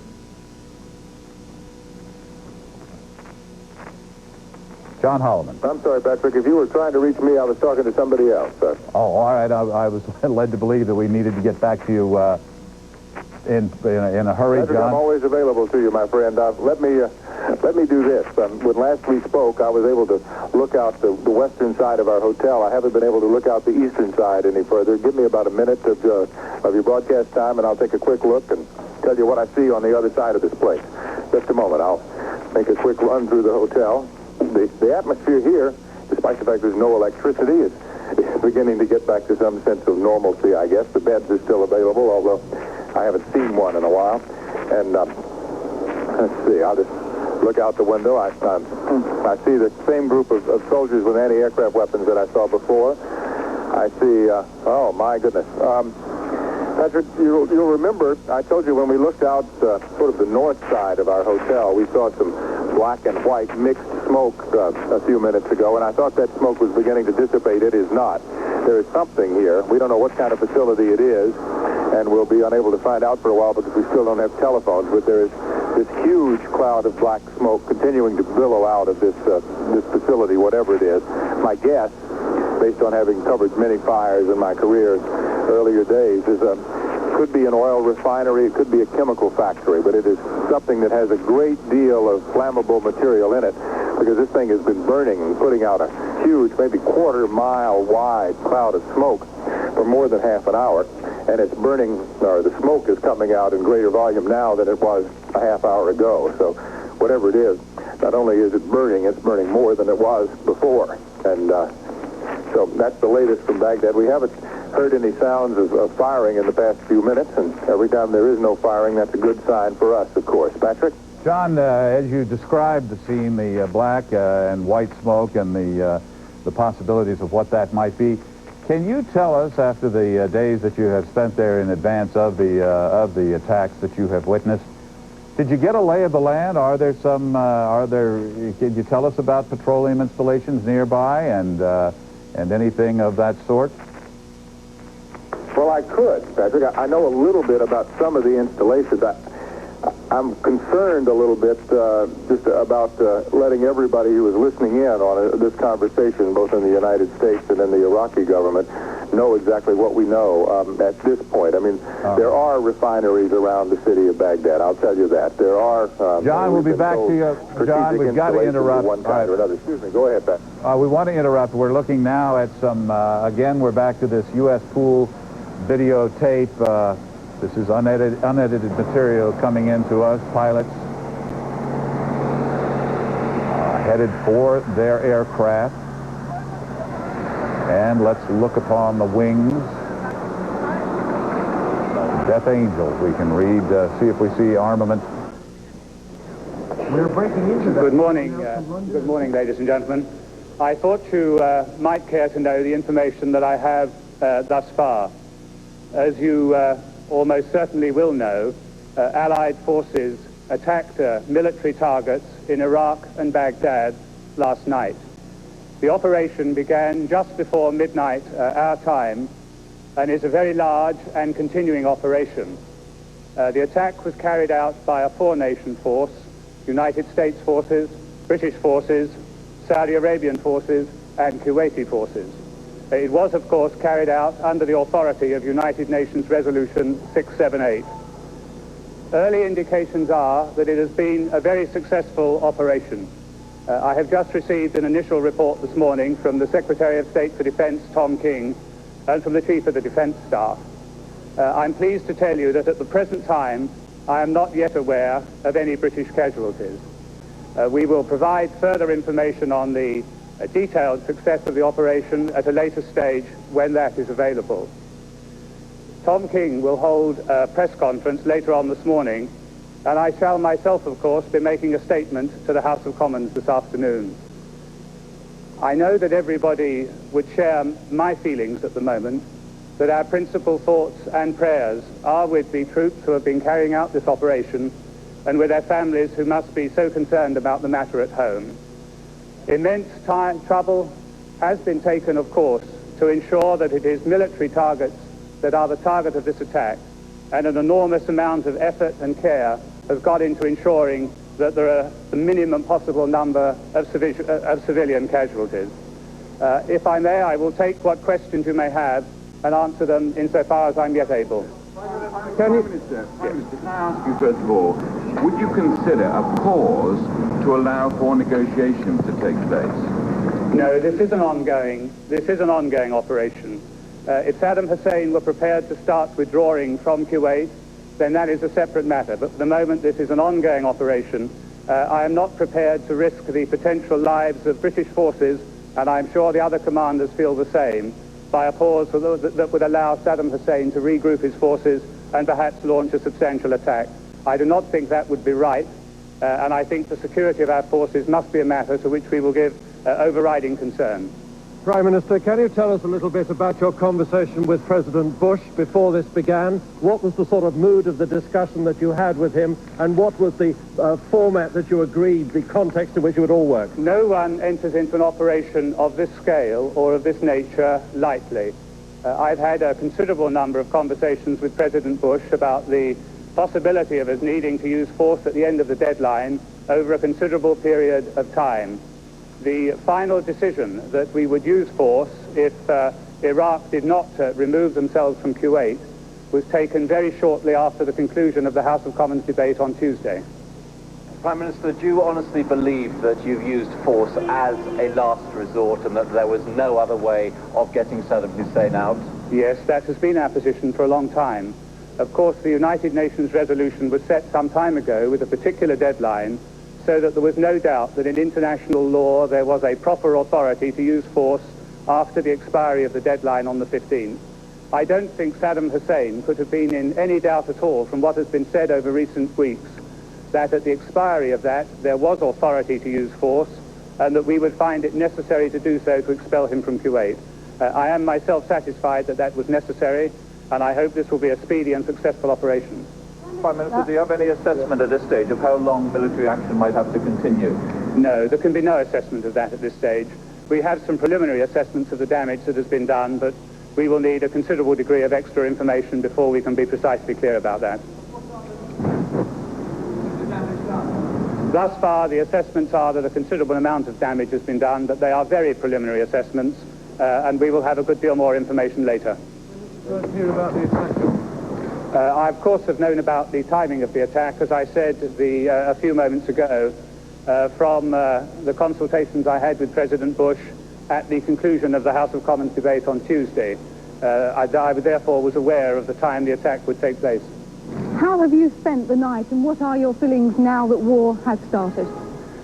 John Holliman. I'm sorry, Patrick. If you were trying to reach me, I was talking to somebody else. Oh, all right. I was led to believe that we needed to get back to you in a hurry, Patrick, John. I'm always available to you, my friend. Let me do this. When last we spoke, I was able to look out the western side of our hotel. I haven't been able to look out the eastern side any further. Give me about a minute of your broadcast time, and I'll take a quick look and tell you what I see on the other side of this place. Just a moment. I'll make a quick run through the hotel. The atmosphere here, despite the fact there's no electricity, is beginning to get back to some sense of normalcy, I guess. The beds are still available, although I haven't seen one in a while. And let's see, I'll just look out the window. I see the same group of soldiers with anti-aircraft weapons that I saw before. I see, oh my goodness. Patrick, you'll remember, I told you when we looked out sort of the north side of our hotel, we saw some black and white mixed smoke a few minutes ago, and I thought that smoke was beginning to dissipate. It is not. There is something here. We don't know what kind of facility it is, and we'll be unable to find out for a while because we still don't have telephones, but there is this huge cloud of black smoke continuing to billow out of this facility, whatever it is. My guess, based on having covered many fires in my career in earlier days, is could be an oil refinery, it could be a chemical factory, but it is something that has a great deal of flammable material in it, because this thing has been burning and putting out a huge, maybe quarter-mile wide cloud of smoke for more than half an hour, and it's burning, or the smoke is coming out in greater volume now than it was a half hour ago. So whatever it is, not only is it burning, it's burning more than it was before. And so that's the latest from Baghdad. We haven't heard any sounds of firing in the past few minutes, and every time there is no firing, that's a good sign for us, of course. Patrick? John, as you described the scene, the black and white smoke and the possibilities of what that might be, can you tell us, after the days that you have spent there in advance of the attacks that you have witnessed, did you get a lay of the land? Can you tell us about petroleum installations nearby and anything of that sort? Well, I could, Patrick. I know a little bit about some of the installations. I'm concerned a little bit just about letting everybody who is listening in on this conversation, both in the United States and in the Iraqi government, know exactly what we know at this point. I mean, there are refineries around the city of Baghdad. I'll tell you that. There are... John, we'll be back to you. John, we've got to interrupt. One kind or another. Excuse me. Go ahead, Pat. We want to interrupt. We're looking now at some... again, we're back to this U.S. pool videotape. This is unedited material coming into us. Pilots headed for their aircraft. And let's look upon the wings. Death Angels, we can read, see if we see armament. We're breaking into that. Good morning, ladies and gentlemen. I thought you might care to know the information that I have thus far. As you almost certainly will know, Allied forces attacked military targets in Iraq and Baghdad last night. The operation began just before midnight our time and is a very large and continuing operation. The attack was carried out by a four-nation force: United States forces, British forces, Saudi Arabian forces, and Kuwaiti forces. It was, of course, carried out under the authority of United Nations Resolution 678. Early indications are that it has been a very successful operation. I have just received an initial report this morning from the Secretary of State for Defense, Tom King, and from the Chief of the Defense Staff. I'm pleased to tell you that at the present time, I am not yet aware of any British casualties. We will provide further information on the detailed success of the operation at a later stage when that is available. Tom King will hold a press conference later on this morning, and I shall myself, of course, be making a statement to the House of Commons this afternoon. I know that everybody would share my feelings at the moment that our principal thoughts and prayers are with the troops who have been carrying out this operation and with their families who must be so concerned about the matter at home. Immense trouble has been taken, of course, to ensure that it is military targets that are the target of this attack, and an enormous amount of effort and care has gone into ensuring that there are the minimum possible number of civilian casualties. If I may, I will take what questions you may have and answer them insofar as I'm yet able. Can I ask you, first of all, would you consider a pause to allow for negotiations to take place? No, this is an ongoing operation. If Saddam Hussein were prepared to start withdrawing from Kuwait, then that is a separate matter. But for the moment, this is an ongoing operation, I am not prepared to risk the potential lives of British forces, and I'm sure the other commanders feel the same, by a pause that would allow Saddam Hussein to regroup his forces and perhaps launch a substantial attack. I do not think that would be right, and I think the security of our forces must be a matter to which we will give overriding concern. Prime Minister, can you tell us a little bit about your conversation with President Bush before this began? What was the sort of mood of the discussion that you had with him, and what was the format that you agreed, the context in which it would all work? No one enters into an operation of this scale or of this nature lightly. I've had a considerable number of conversations with President Bush about the possibility of us needing to use force at the end of the deadline over a considerable period of time. The final decision that we would use force if Iraq did not remove themselves from Kuwait was taken very shortly after the conclusion of the House of Commons debate on Tuesday. Prime Minister, do you honestly believe that you've used force as a last resort and that there was no other way of getting Saddam Hussein out? Yes, that has been our position for a long time. Of course, the United Nations resolution was set some time ago with a particular deadline, so that there was no doubt that in international law there was a proper authority to use force after the expiry of the deadline on the 15th. I don't think Saddam Hussein could have been in any doubt at all from what has been said over recent weeks, that at the expiry of that there was authority to use force and that we would find it necessary to do so to expel him from Kuwait. I am myself satisfied that that was necessary, and I hope this will be a speedy and successful operation. Prime Minister, do you have any assessment at this stage of how long military action might have to continue? No, there can be no assessment of that at this stage. We have some preliminary assessments of the damage that has been done, but we will need a considerable degree of extra information before we can be precisely clear about that. Thus far, the assessments are that a considerable amount of damage has been done, but they are very preliminary assessments, and we will have a good deal more information later. Let's hear about the attack. I, of course, have known about the timing of the attack, as I said a few moments ago, from the consultations I had with President Bush at the conclusion of the House of Commons debate on Tuesday. I therefore was aware of the time the attack would take place. How have you spent the night, and what are your feelings now that war has started?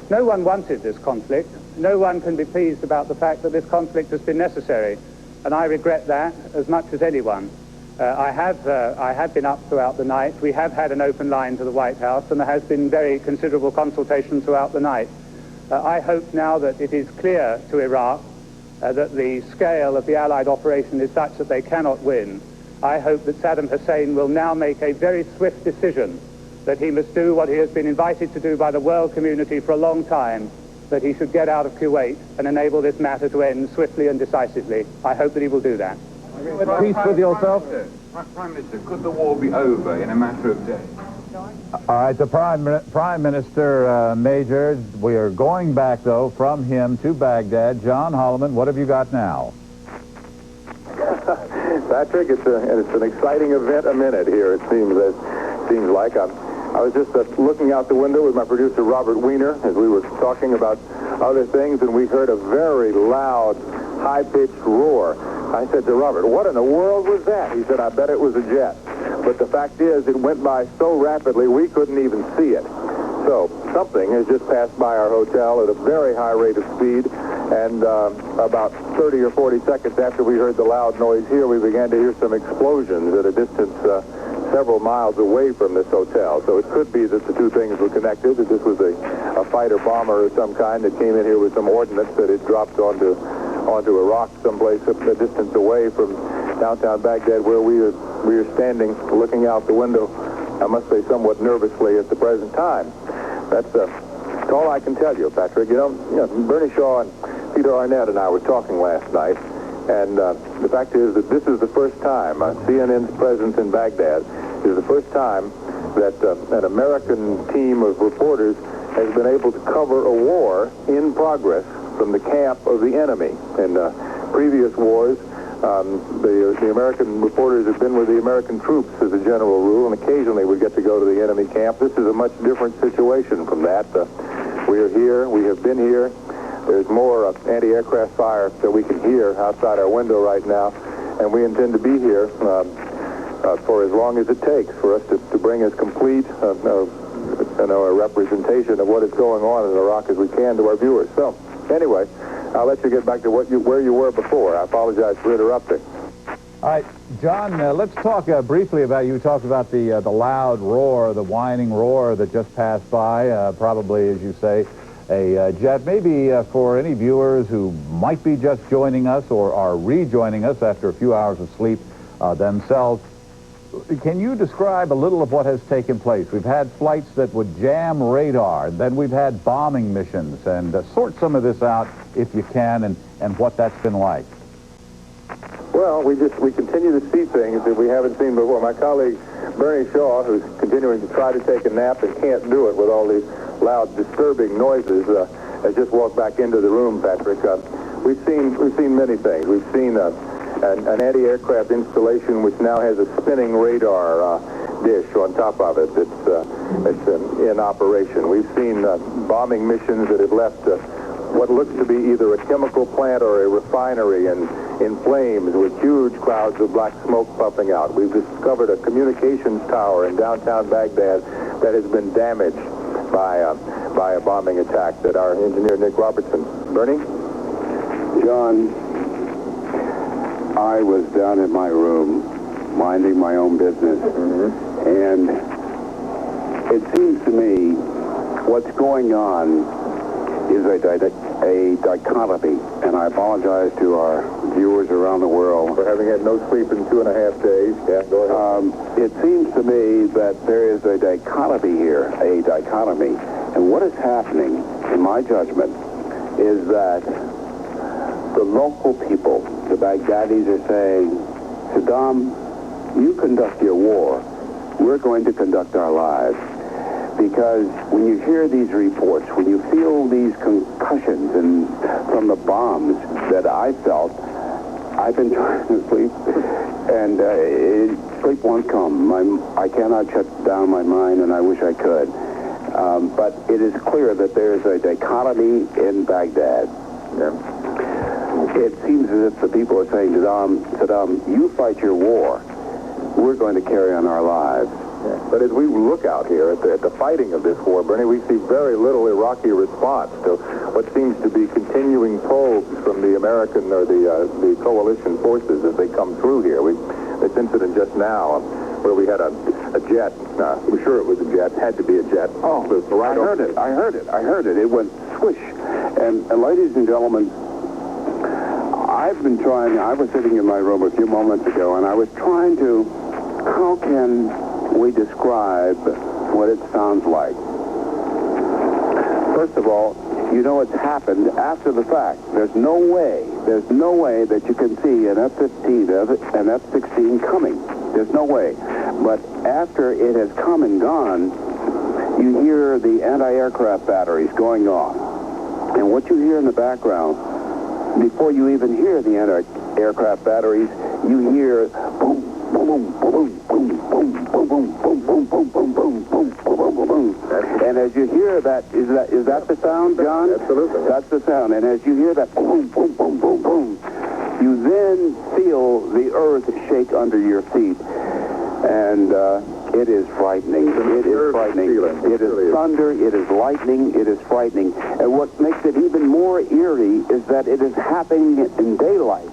No one wanted this conflict. No one can be pleased about the fact that this conflict has been necessary, and I regret that as much as anyone. I have been up throughout the night. We have had an open line to the White House, and there has been very considerable consultation throughout the night. I hope now that it is clear to Iraq that the scale of the Allied operation is such that they cannot win. I hope that Saddam Hussein will now make a very swift decision that he must do what he has been invited to do by the world community for a long time, that he should get out of Kuwait and enable this matter to end swiftly and decisively. I hope that he will do that. Peace with yourself. Prime Minister, could the war be over in a matter of days? All right, the Prime Minister, Major, we are going back, though, from him to Baghdad. John Holliman, what have you got now? Patrick, it's an exciting event a minute here, it seems like. I was just looking out the window with my producer, Robert Wiener, as we were talking about other things, and we heard a very loud, high-pitched roar. I said to Robert, what in the world was that? He said, I bet it was a jet. But the fact is, it went by so rapidly, we couldn't even see it. So something has just passed by our hotel at a very high rate of speed, and about 30 or 40 seconds after we heard the loud noise here, we began to hear some explosions at a distance several miles away from this hotel. So it could be that the two things were connected, that this was a fighter bomber of some kind that came in here with some ordnance that it dropped onto a rock someplace a distance away from downtown Baghdad, where we are standing looking out the window, I must say somewhat nervously at the present time. That's all I can tell you, Patrick. You know, Bernie Shaw and Peter Arnett and I were talking last night, and the fact is that this is the first time CNN's presence in Baghdad is the first time that an American team of reporters has been able to cover a war in progress from the camp of the enemy. In previous wars, the American reporters have been with the American troops as a general rule, and occasionally we get to go to the enemy camp. This is a much different situation from that. We are here. We have been here. There's more anti-aircraft fire that we can hear outside our window right now, and we intend to be here for as long as it takes for us to bring as complete a representation of what is going on in Iraq as we can to our viewers. So, anyway, I'll let you get back to where you were before. I apologize for interrupting. All right, John, let's talk briefly about, you talked about the loud roar, the whining roar that just passed by, probably, as you say, a jet. Maybe for any viewers who might be just joining us or are rejoining us after a few hours of sleep themselves, can you describe a little of what has taken place? We've had flights that would jam radar, then we've had bombing missions, and sort some of this out, if you can, and what that's been like. Well, we continue to see things that we haven't seen before. My colleague Bernie Shaw, who's continuing to try to take a nap and can't do it with all these loud, disturbing noises, has just walked back into the room, Patrick. We've seen many things. We've seen an anti-aircraft installation which now has a spinning radar dish on top of it. It's in operation. We've seen bombing missions that have left what looks to be either a chemical plant or a refinery in flames with huge clouds of black smoke puffing out. We've discovered a communications tower in downtown Baghdad that has been damaged by a bombing attack that our engineer Nick Robertson. Bernie? John, I was down in my room minding my own business, and it seems to me what's going on is a dichotomy, and I apologize to our viewers around the world for having had no sleep in 2.5 days. Yeah, go ahead. It seems to me that there is a dichotomy here, and what is happening, in my judgment, is that the local people, the Baghdadis, are saying, Saddam, you conduct your war, we're going to conduct our lives. Because when you hear these reports, when you feel these concussions and from the bombs that I felt, I've been trying to sleep, and sleep won't come. I cannot shut down my mind, and I wish I could. But it is clear that there is a dichotomy in Baghdad. Yeah. It seems as if the people are saying, Saddam, you fight your war. We're going to carry on our lives. Yeah. But as we look out here at the fighting of this war, Bernie, we see very little Iraqi response to what seems to be continuing probes from the American or the coalition forces as they come through here. This incident just now where we had a jet, we're sure it was a jet, had to be a jet. Oh, I heard it. It went swish. And ladies and gentlemen, I was sitting in my room a few moments ago, and I was trying to, how can we describe what it sounds like? First of all, you know it's happened after the fact. There's no way that you can see an F-15, an F-16 coming. There's no way. But after it has come and gone, you hear the anti-aircraft batteries going off. And what you hear in the background, before you even hear the anti-aircraft batteries, you hear boom, boom, boom, boom, boom, boom, boom, boom, boom, boom, boom, boom, boom, boom, boom. And as you hear that, is that the sound, John? Absolutely. That's the sound. And as you hear that boom, boom, boom, boom, boom, you then feel the earth shake under your feet. And it is frightening. It is frightening. It is thunder. It is lightning. It is frightening. And what makes it even more eerie is that it is happening in daylight.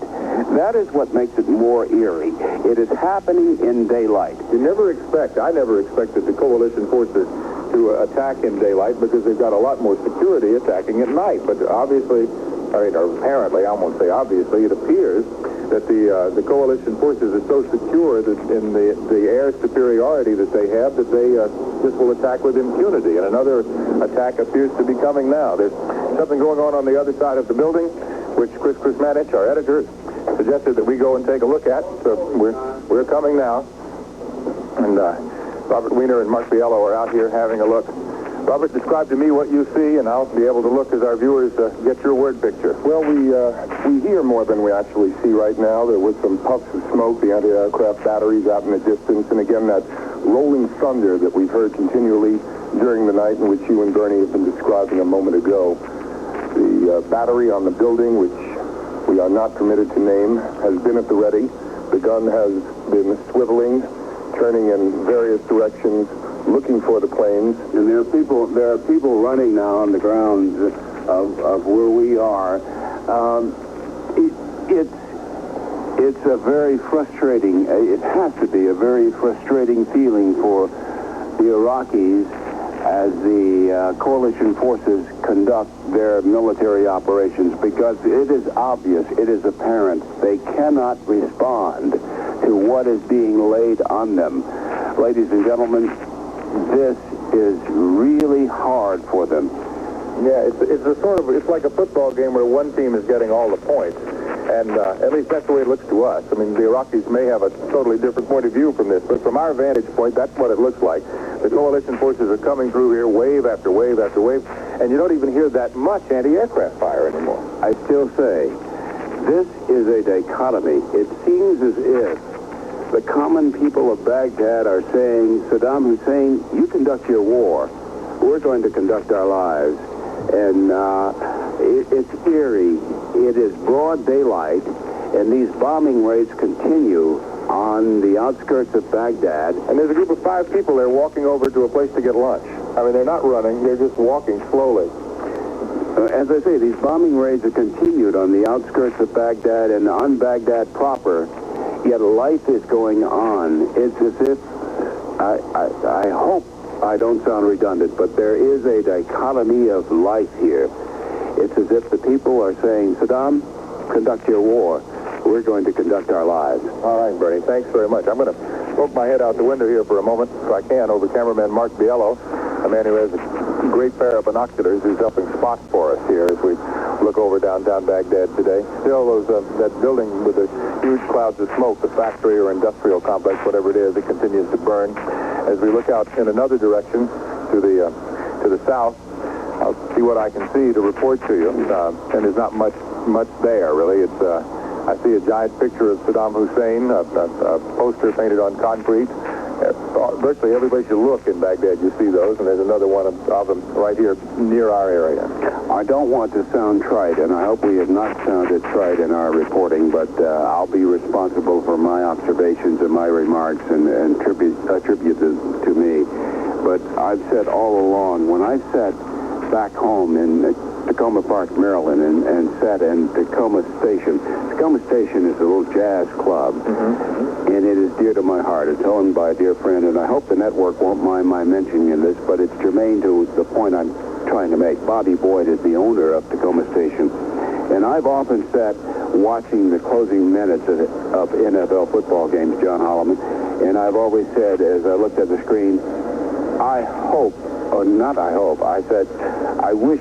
That is what makes it more eerie. It is happening in daylight. I never expected the coalition forces to attack in daylight because they've got a lot more security attacking at night. But obviously, or apparently, I won't say obviously, it appears that the coalition forces are so secure that in the air superiority that they have that they just will attack with impunity. And another attack appears to be coming now. There's something going on the other side of the building, which Chris Manich, our editor, suggested that we go and take a look at. So we're coming now. And Robert Wiener and Mark Biello are out here having a look. Robert, describe to me what you see, and I'll be able to look as our viewers get your word picture. Well, we hear more than we actually see right now. There was some puffs of smoke, the anti-aircraft batteries out in the distance, and again, that rolling thunder that we've heard continually during the night, in which you and Bernie have been describing a moment ago. The battery on the building, which we are not permitted to name, has been at the ready. The gun has been swiveling, turning in various directions, looking for the planes. And there are people running now on the grounds of where we are. It's a very frustrating, it has to be a very frustrating feeling for the Iraqis as the coalition forces conduct their military operations, because it is obvious, it is apparent, they cannot respond to what is being laid on them. Ladies and gentlemen, this is really hard for them. Yeah, it's like a football game where one team is getting all the points. And at least that's the way it looks to us. I mean, the Iraqis may have a totally different point of view from this, but from our vantage point, that's what it looks like. The coalition forces are coming through here wave after wave after wave, and you don't even hear that much anti-aircraft fire anymore. I still say, this is a dichotomy. It seems as if the common people of Baghdad are saying, Saddam Hussein, you conduct your war. We're going to conduct our lives. And it's eerie. It is broad daylight, and these bombing raids continue on the outskirts of Baghdad. And there's a group of 5 people there walking over to a place to get lunch. I mean, they're not running, they're just walking slowly. As I say, these bombing raids have continued on the outskirts of Baghdad and on Baghdad proper, yet life is going on. It's as if, I hope I don't sound redundant, but there is a dichotomy of life here. It's as if the people are saying, Saddam, conduct your war. We're going to conduct our lives. All right, Bernie, thanks very much. I'm going to poke my head out the window here for a moment, if I can, over cameraman Mark Biello, a man who has a great pair of binoculars who's helping spot for us here as we look over downtown Baghdad today. Still, that building with the huge clouds of smoke, the factory or industrial complex, whatever it is, it continues to burn. As we look out in another direction to the south, I'll see what I can see to report to you. And there's not much there, really. I see a giant picture of Saddam Hussein, a poster painted on concrete. Virtually every place you look in Baghdad, you see those, and there's another one of them right here near our area. I don't want to sound trite, and I hope we have not sounded trite in our reporting, but I'll be responsible for my observations and my remarks and attributed to me. But I've said all along, when I sat back home in Tacoma Park, Maryland, and sat in Tacoma Station. Tacoma Station is a little jazz club, and it is dear to my heart. It's owned by a dear friend, and I hope the network won't mind my mentioning this, but it's germane to the point I'm trying to make. Bobby Boyd is the owner of Tacoma Station, and I've often sat watching the closing minutes of NFL football games, John Holliman, and I've always said, as I looked at the screen, I hope, or not I hope, I said, I wish,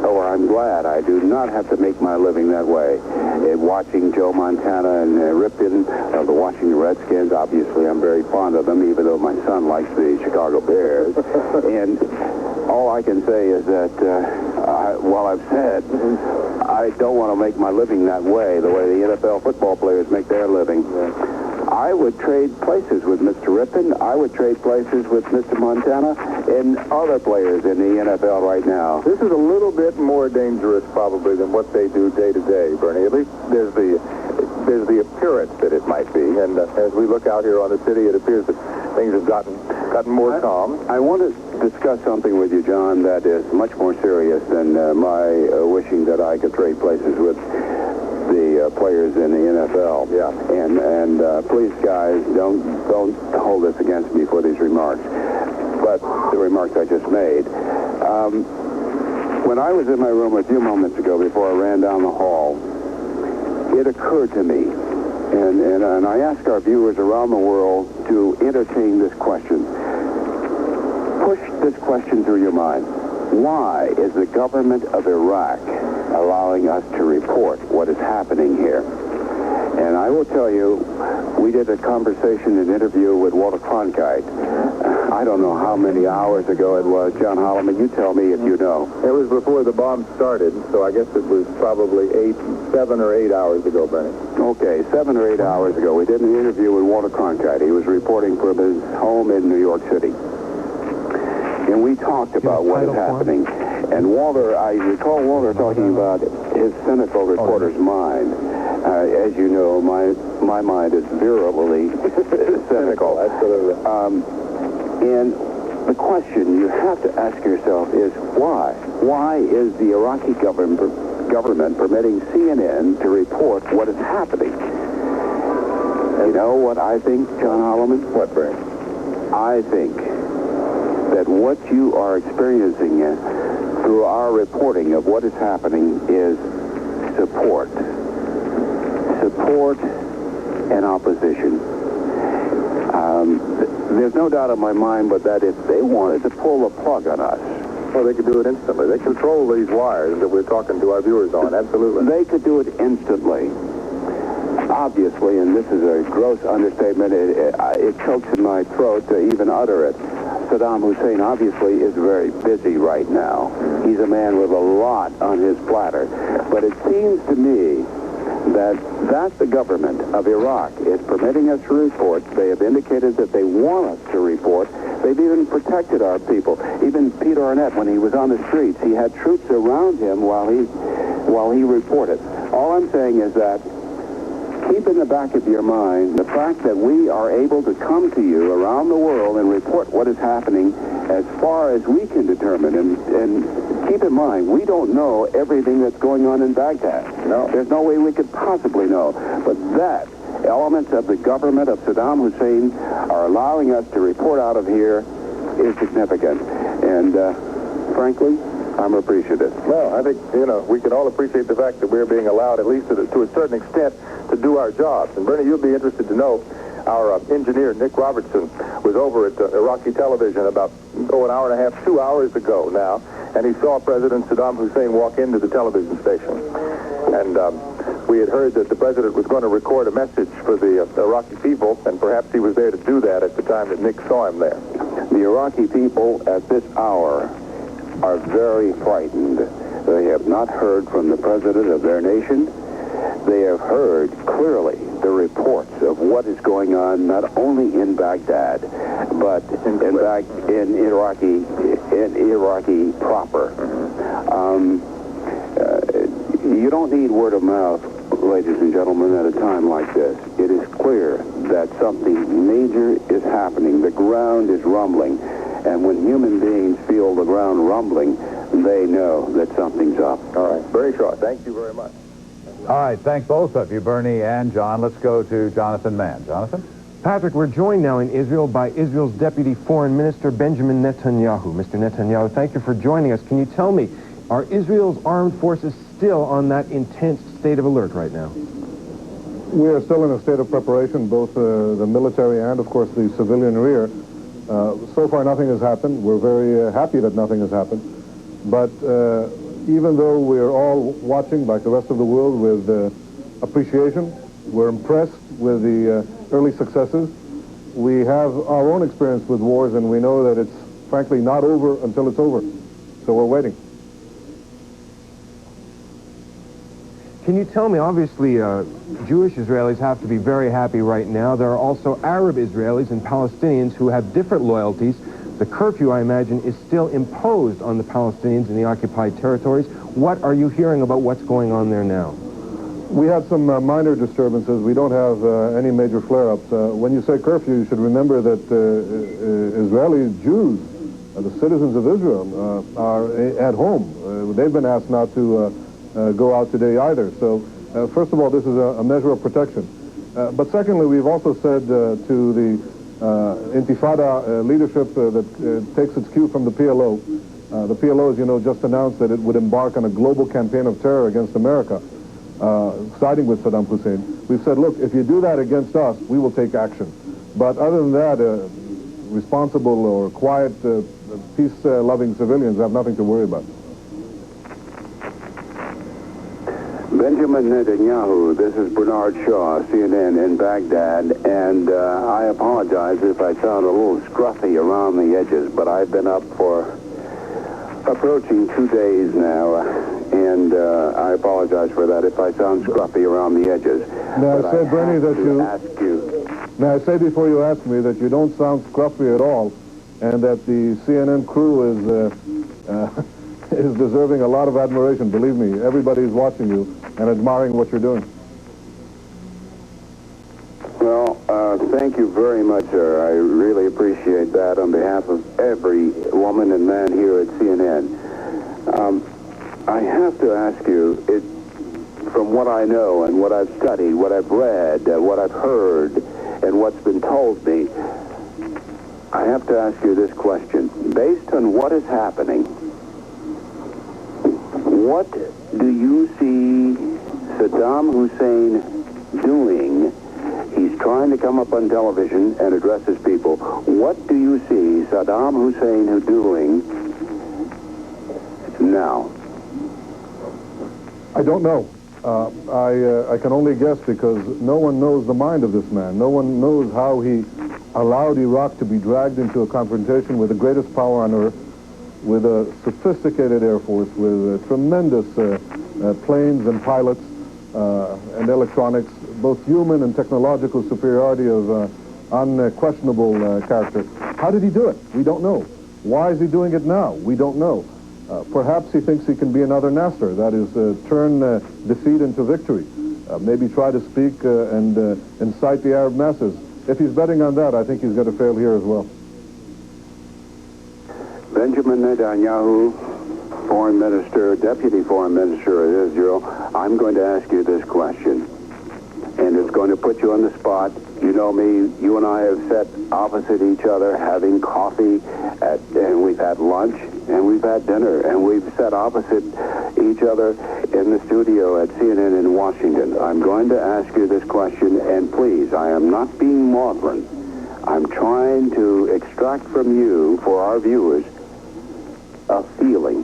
or I'm glad I do not have to make my living that way. Watching Joe Montana and Ripken of the Washington Redskins, obviously I'm very fond of them, even though my son likes the Chicago Bears. And all I can say is that, while I've said, I don't want to make my living that way, the way the NFL football players make their living. I would trade places with Mr. Ripken. I would trade places with Mr. Montana and other players in the NFL right now. This is a little bit more dangerous, probably, than what they do day to day, Bernie. At least there's the appearance that it might be. And as we look out here on the city, it appears that things have gotten more calm. I want to discuss something with you, John, that is much more serious than my wishing that I could trade places with the players in the NFL. Yeah. And please, guys, don't hold this against me for these remarks, but the remarks I just made. When I was in my room a few moments ago before I ran down the hall, it occurred to me, and I ask our viewers around the world to entertain this question. Push this question through your mind. Why is the government of Iraq allowing us to report what is happening here? And I will tell you, we did a conversation and interview with Walter Cronkite. I don't know how many hours ago it was. John Holliman, you tell me if you know. It was before the bomb started, so I guess it was probably 7 or 8 hours ago, Bernie. Okay, 7 or 8 hours ago, we did an interview with Walter Cronkite. He was reporting from his home in New York City. And we talked about what is happening. And Walter, I recall Walter talking about his cynical reporter's mind. As you know, my mind is virulently cynical. Absolutely. And The question you have to ask yourself is why? Why is the Iraqi government permitting CNN to report what is happening? You know what I think, John Holliman? What, Barry? I think that what you are experiencing through our reporting of what is happening is support. Support and opposition. There's no doubt in my mind but that if they wanted to pull the plug on us, well, they could do it instantly. They control these wires that we're talking to our viewers on, absolutely. They could do it instantly. Obviously, and this is a gross understatement, it chokes in my throat to even utter it. Saddam Hussein obviously is very busy right now. He's a man with a lot on his platter. But it seems to me that the government of Iraq is permitting us to report. They have indicated that they want us to report. They've even protected our people. Even Peter Arnett, when he was on the streets, he had troops around him while he reported. All I'm saying is that keep in the back of your mind the fact that we are able to come to you around the world and report what is happening as far as we can determine. And keep in mind, we don't know everything that's going on in Baghdad. No. There's no way we could possibly know. But that elements of the government of Saddam Hussein are allowing us to report out of here is significant. And frankly, I'm appreciative. Well, I think, we can all appreciate the fact that we're being allowed, at least to a certain extent, to do our jobs. And Bernie, you'll be interested to know our engineer, Nick Robertson, was over at Iraqi television about, an hour and a half, 2 hours ago now, and he saw President Saddam Hussein walk into the television station. And we had heard that the president was going to record a message for the Iraqi people, and perhaps he was there to do that at the time that Nick saw him there. The Iraqi people at this hour are very frightened. They have not heard from the president of their nation. They have heard clearly the reports of what is going on not only in Baghdad, but in Iraqi proper. You don't need word of mouth, ladies and gentlemen, at a time like this. It is clear that something major is happening. The ground is rumbling. And when human beings feel the ground rumbling, they know that something's up. All right. Bernie Shaw, thank you very much. All right, thanks both of you, Bernie and John. Let's go to Jonathan Mann. Jonathan? Patrick, we're joined now in Israel by Israel's Deputy Foreign Minister, Benjamin Netanyahu. Mr. Netanyahu, thank you for joining us. Can you tell me, are Israel's armed forces still on that intense state of alert right now? We are still in a state of preparation, both the military and, of course, the civilian rear. So far, nothing has happened. We're very happy that nothing has happened. But even though we're all watching, like the rest of the world, with appreciation, we're impressed with the early successes. We have our own experience with wars, and we know that it's, frankly, not over until it's over. So we're waiting. Can you tell me, obviously, Jewish Israelis have to be very happy right now. There are also Arab Israelis and Palestinians who have different loyalties. The curfew, I imagine, is still imposed on the Palestinians in the occupied territories. What are you hearing about what's going on there now? We had some minor disturbances. We don't have any major flare-ups. When you say curfew, you should remember that Israeli Jews, the citizens of Israel, are at home. They've been asked not to go out today either. So, first of all, this is a measure of protection. But secondly, we've also said to the Intifada leadership that takes its cue from the PLO. The PLO, as you know, just announced that it would embark on a global campaign of terror against America, siding with Saddam Hussein. We've said, look, if you do that against us, we will take action. But other than that, responsible or quiet, peace-loving civilians have nothing to worry about. Benjamin Netanyahu, this is Bernard Shaw, CNN in Baghdad, and I apologize if I sound a little scruffy around the edges, but I've been up for approaching 2 days now, and I apologize for that if I sound scruffy around the edges. May I say, Bernie, that May I say before you ask me that you don't sound scruffy at all, and that the CNN crew is deserving a lot of admiration. Believe me, everybody's watching you and admiring what you're doing. Well, thank Thank you very much, sir. I really appreciate that on behalf of every woman and man here at CNN. I have to ask you, from what I know and what I've studied, what I've read, what I've heard, and what's been told me, I have to ask you this question. Based on what is happening, what do you see Saddam Hussein doing? He's trying to come up on television and address his people. What do you see Saddam Hussein doing now? I don't know. I can only guess because no one knows the mind of this man. No one knows how he allowed Iraq to be dragged into a confrontation with the greatest power on earth, with a sophisticated air force, with tremendous planes and pilots and electronics, both human and technological superiority of unquestionable character. How did he do it? We don't know. Why is he doing it now? We don't know. Perhaps he thinks he can be another Nasser, that is, turn defeat into victory. Maybe try to speak and incite the Arab masses. If he's betting on that, I think he's going to fail here as well. Benjamin Netanyahu, Foreign Minister, Deputy Foreign Minister of Israel, I'm going to ask you this question, and it's going to put you on the spot. You know me, you and I have sat opposite each other having coffee, and we've had lunch, and we've had dinner, and we've sat opposite each other in the studio at CNN in Washington. I'm going to ask you this question, and please, I am not being maudlin. I'm trying to extract from you, for our viewers, a feeling.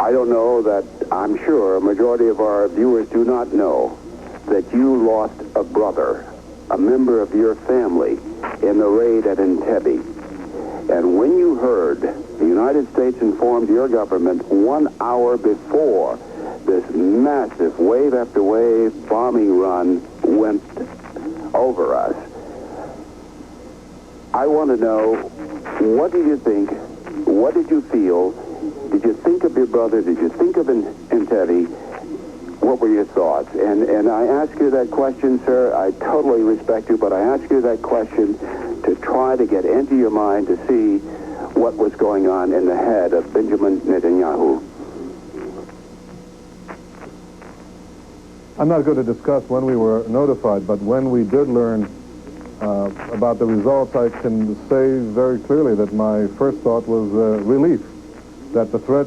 I don't know that, I'm sure a majority of our viewers do not know that you lost a brother, a member of your family, in the raid at Entebbe. And when you heard the United States informed your government 1 hour before this massive wave after wave bombing run went over us, I want to know, what did you think? What did you feel? Did you think of your brother? Did you think of Entebbe? What were your thoughts? And I ask you that question, sir. I totally respect you, but I ask you that question to try to get into your mind to see what was going on in the head of Benjamin Netanyahu. I'm not going to discuss when we were notified, but when we did learn about the results, I can say very clearly that my first thought was relief, that the threat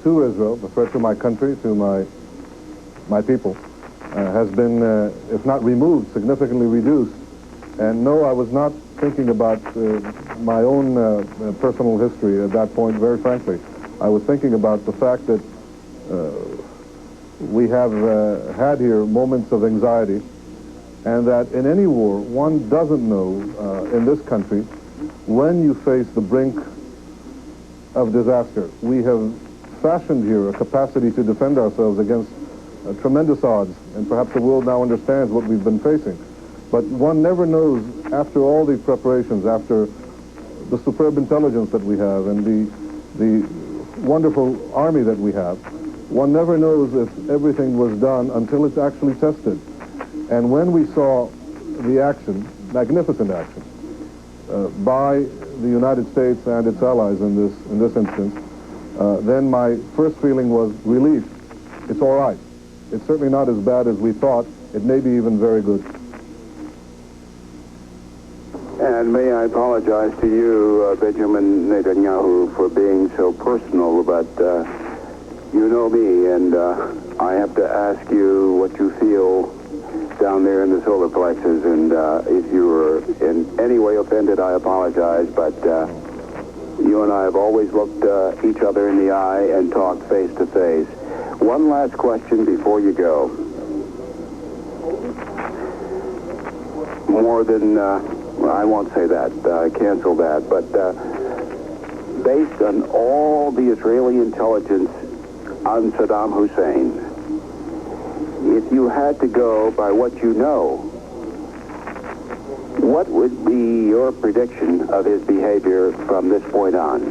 to Israel, the threat to my country, to my people, has been, if not removed, significantly reduced. And no, I was not thinking about my own personal history at that point, very frankly. I was thinking about the fact that we have had here moments of anxiety, and that in any war, one doesn't know in this country when you face the brink of disaster. We have fashioned here a capacity to defend ourselves against tremendous odds, and perhaps the world now understands what we've been facing. But one never knows, after all these preparations, after the superb intelligence that we have and the wonderful army that we have, one never knows if everything was done until it's actually tested. And when we saw the action, magnificent action, by the United States and its allies in this instance, then my first feeling was relief. It's all right. It's certainly not as bad as we thought. It may be even very good. And may I apologize to you, Benjamin Netanyahu, for being so personal, but you know me, and I have to ask you what you feel down there in the solar plexus, and if you were in any way offended, I apologize, but you and I have always looked each other in the eye and talked face to face. One last question before you go. More than, well, I won't say that, cancel that, but based on all the Israeli intelligence on Saddam Hussein, if you had to go by what you know, what would be your prediction of his behavior from this point on?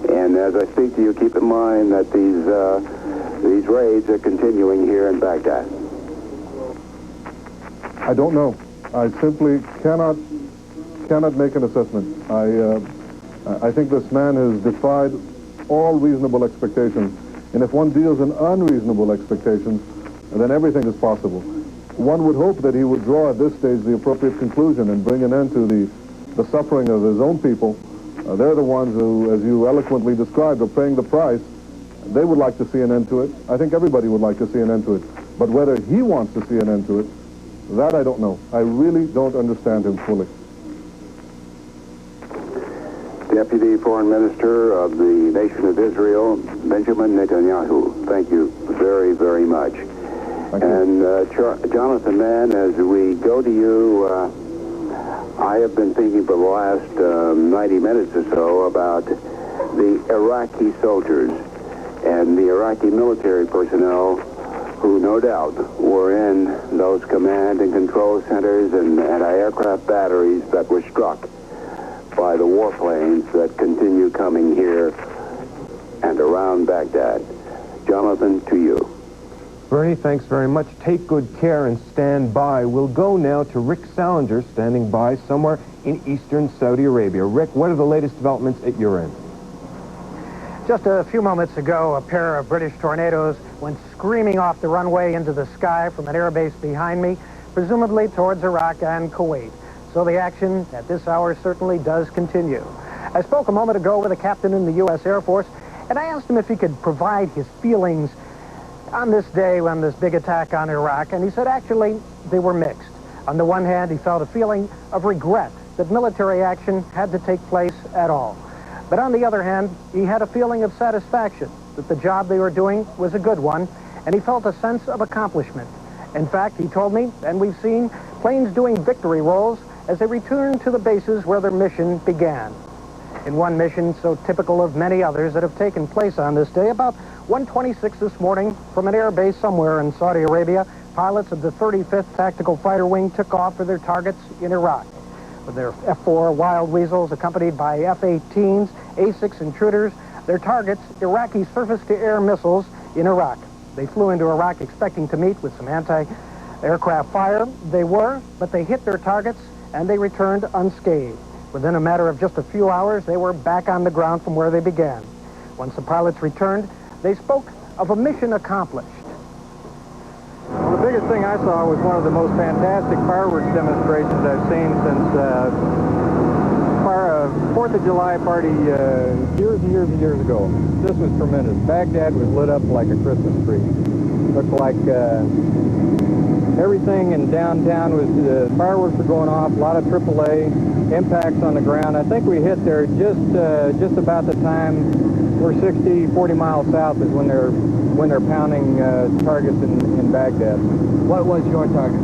And as I speak to you, keep in mind that these raids are continuing here in Baghdad. I don't know. I simply cannot make an assessment. I think this man has defied all reasonable expectations. And if one deals in unreasonable expectations, then everything is possible. One would hope that he would draw at this stage the appropriate conclusion and bring an end to the suffering of his own people. They're the ones who, as you eloquently described, are paying the price. They would like to see an end to it. I think everybody would like to see an end to it. But whether he wants to see an end to it, that I don't know. I really don't understand him fully. Deputy Foreign Minister of the Nation of Israel, Benjamin Netanyahu. Thank you very, very much. And Jonathan Mann, as we go to you, I have been thinking for the last 90 minutes or so about the Iraqi soldiers and the Iraqi military personnel who no doubt were in those command and control centers and anti-aircraft batteries that were struck by the warplanes that continue coming here and around Baghdad. Jonathan, to you. Bernie, thanks very much. Take good care and stand by. We'll go now to Rick Sallinger, standing by somewhere in eastern Saudi Arabia. Rick, what are the latest developments at your end? Just a few moments ago, a pair of British tornadoes went screaming off the runway into the sky from an airbase behind me, presumably towards Iraq and Kuwait. So the action at this hour certainly does continue. I spoke a moment ago with a captain in the U.S. Air Force, and I asked him if he could provide his feelings on this day when this big attack on Iraq, and he said actually they were mixed. On the one hand, he felt a feeling of regret that military action had to take place at all. But on the other hand, he had a feeling of satisfaction that the job they were doing was a good one, and he felt a sense of accomplishment. In fact, he told me, and we've seen planes doing victory rolls as they return to the bases where their mission began. In one mission so typical of many others that have taken place on this day, about 1:26 this morning from an air base somewhere in Saudi Arabia, pilots of the 35th Tactical Fighter Wing took off for their targets in Iraq. With their F-4 Wild Weasels accompanied by F-18s, A-6 Intruders, their targets, Iraqi surface-to-air missiles in Iraq. They flew into Iraq expecting to meet with some anti-aircraft fire. They were, but they hit their targets and they returned unscathed. Within a matter of just a few hours, they were back on the ground from where they began. Once the pilots returned, they spoke of a mission accomplished. Well, the biggest thing I saw was one of the most fantastic fireworks demonstrations I've seen since 4th of July party years and years and years ago. This was tremendous. Baghdad was lit up like a Christmas tree. Looked like everything in downtown was, fireworks were going off, a lot of AAA impacts on the ground. I think we hit there just about the time we're 40 miles south is when they're pounding targets in Baghdad. What was your target?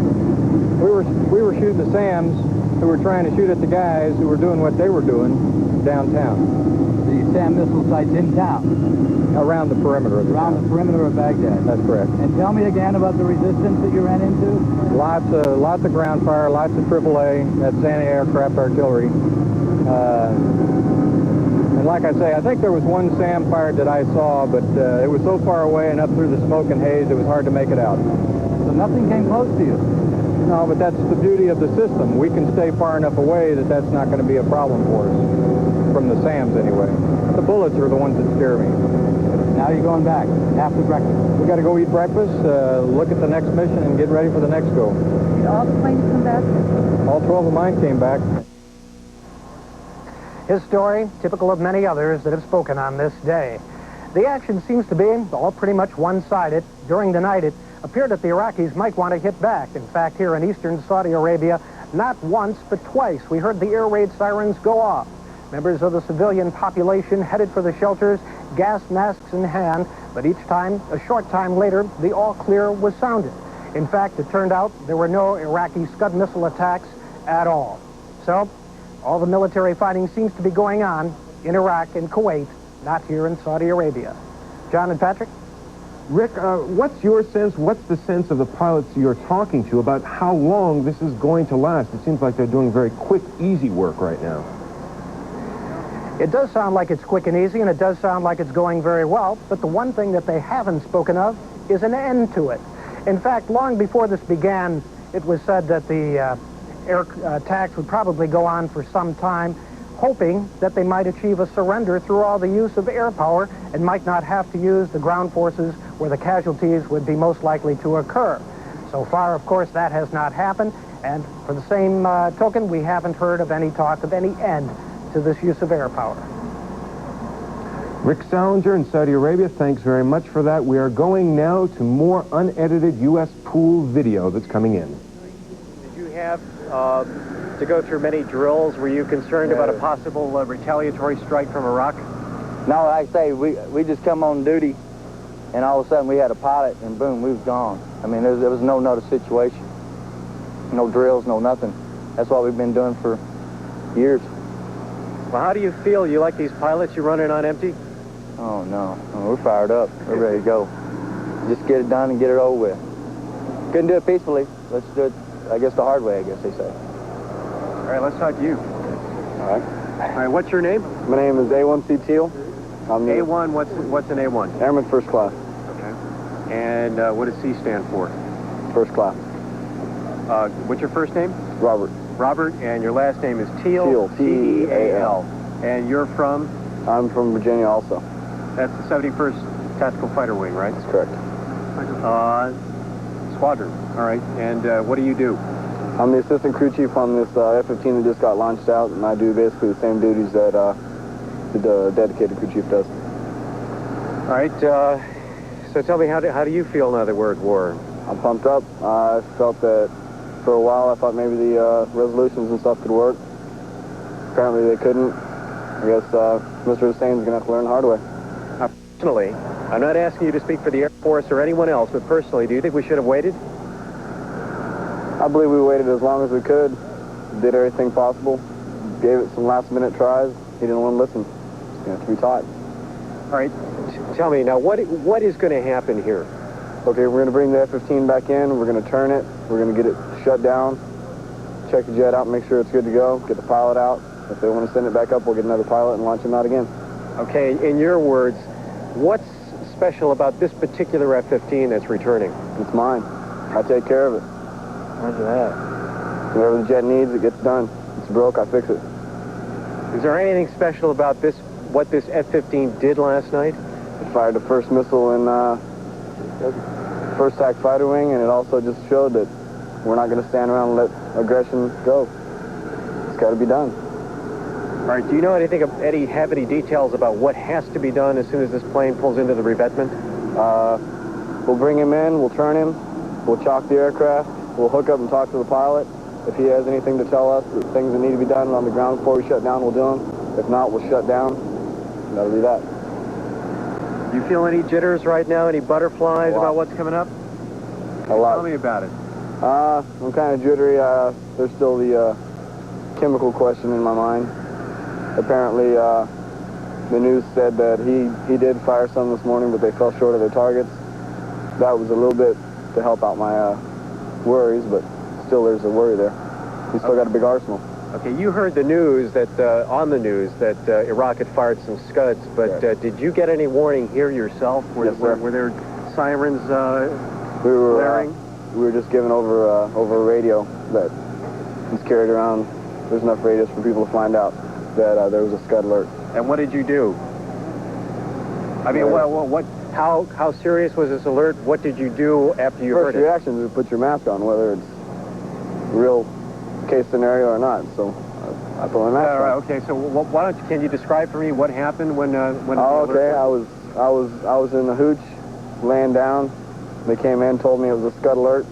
We were shooting the SAMs who were trying to shoot at the guys who were doing what they were doing downtown. The SAM missile sites in town? Around the perimeter of the Around town. the perimeter of Baghdad? That's correct. And tell me again about the resistance that you ran into? Lots of ground fire, lots of AAA, that's anti-aircraft artillery. And like I say, I think there was one SAM fired that I saw, but it was so far away and up through the smoke and haze, it was hard to make it out. So nothing came close to you? No, but that's the beauty of the system. We can stay far enough away that that's not going to be a problem for us, from the SAMs anyway. The bullets are the ones that scare me. Now you're going back after breakfast. We got to go eat breakfast, look at the next mission, and get ready for the next go. Did all the planes come back? All 12 of mine came back. His story, typical of many others that have spoken on this day. The action seems to be all pretty much one-sided. During the night, it appeared that the Iraqis might want to hit back. In fact, here in eastern Saudi Arabia, not once but twice, we heard the air raid sirens go off. Members of the civilian population headed for the shelters, gas masks in hand, but each time, a short time later, the all clear was sounded. In fact, it turned out there were no Iraqi Scud missile attacks at all. So, all the military fighting seems to be going on in Iraq and Kuwait, not here in Saudi Arabia. John and Patrick? Rick, what's your sense, what's the sense of the pilots you're talking to about how long this is going to last? It seems like they're doing very quick, easy work right now. It does sound like it's quick and easy, and it does sound like it's going very well, but the one thing that they haven't spoken of is an end to it. In fact, long before this began, it was said that the air attacks would probably go on for some time, hoping that they might achieve a surrender through all the use of air power and might not have to use the ground forces where the casualties would be most likely to occur. So far, of course, that has not happened, and for the same token, we haven't heard of any talk of any end to this use of air power. Rick Sallinger in Saudi Arabia, thanks very much for that. We are going now to more unedited U.S. pool video that's coming in. Did you have to go through many drills? Were you concerned about a possible retaliatory strike from Iraq? No, like I say, we just come on duty, and all of a sudden we had a pilot, and boom, we was gone. I mean, there was no notice situation. No drills, no nothing. That's what we've been doing for years. Well, how do you feel? You like these pilots you running on empty? Oh, no. We're fired up. We're ready to go. Just get it done and get it over with. Couldn't do it peacefully. Let's do it, I guess, the hard way, I guess they say. All right, let's talk to you. All right. All right, what's your name? My name is A1C Teal. I'm A1, what's an A1? Airman First Class. Okay. And what does C stand for? First Class. What's your first name? Robert. Robert, and your last name is Teal? Teal, T-E-A-L. And you're from? I'm from Virginia also. That's the 71st Tactical Fighter Wing, right? That's correct. Squadron. All right. And what do you do? I'm the assistant crew chief on this F-15 that just got launched out, and I do basically the same duties that the dedicated crew chief does. All right. So tell me, how do you feel now that we're at war? I'm pumped up. I felt that for a while I thought maybe the resolutions and stuff could work. Apparently they couldn't. I guess Mr. Hussein's going to have to learn the hard way. Personally, I'm not asking you to speak for the Air Force or anyone else, but personally, do you think we should have waited? I believe we waited as long as we could, did everything possible, gave it some last-minute tries. He didn't want to listen. You have to be taught. All right. Tell me, now, what is going to happen here? Okay, we're going to bring the F-15 back in. We're going to turn it. We're going to get it shut down, check the jet out, make sure it's good to go, get the pilot out. If they want to send it back up, we'll get another pilot and launch him out again. Okay, in your words, what's special about this particular F-15 that's returning? It's mine. I take care of it. Roger that. Whatever the jet needs, it gets done. It's broke, I fix it. Is there anything special about this, what this F-15 did last night? It fired the first missile in first attack fighter wing, and it also just showed that we're not going to stand around and let aggression go. It's got to be done. All right, do you know anything, have any details about what has to be done as soon as this plane pulls into the revetment? We'll bring him in, we'll turn him, we'll chalk the aircraft, we'll hook up and talk to the pilot. If he has anything to tell us, things that need to be done on the ground before we shut down, we'll do them. If not, we'll shut down. And that'll be that. Do you feel any jitters right now, any butterflies about what's coming up? A lot. Tell me about it. I'm kind of jittery. There's still the chemical question in my mind. Apparently, the news said that he did fire some this morning, but they fell short of their targets. That was a little bit to help out my worries, but still there's a worry there. We still got a big arsenal. Okay, you heard the news that, on the news, that Iraq had fired some Scuds, but did you get any warning here yourself? Yes, sir. Were there sirens blaring? We were just given over a radio that was carried around. There's enough radios for people to find out that there was a Scud alert. And what did you do? I mean, how serious was this alert? What did you do after you heard it? First reaction is to put your mask on, whether it's real case scenario or not. So I put my mask on. Right, okay. So why don't you, can you describe for me what happened when? Oh, okay. I was in the hooch, laying down. They came in, told me it was a Scud alert.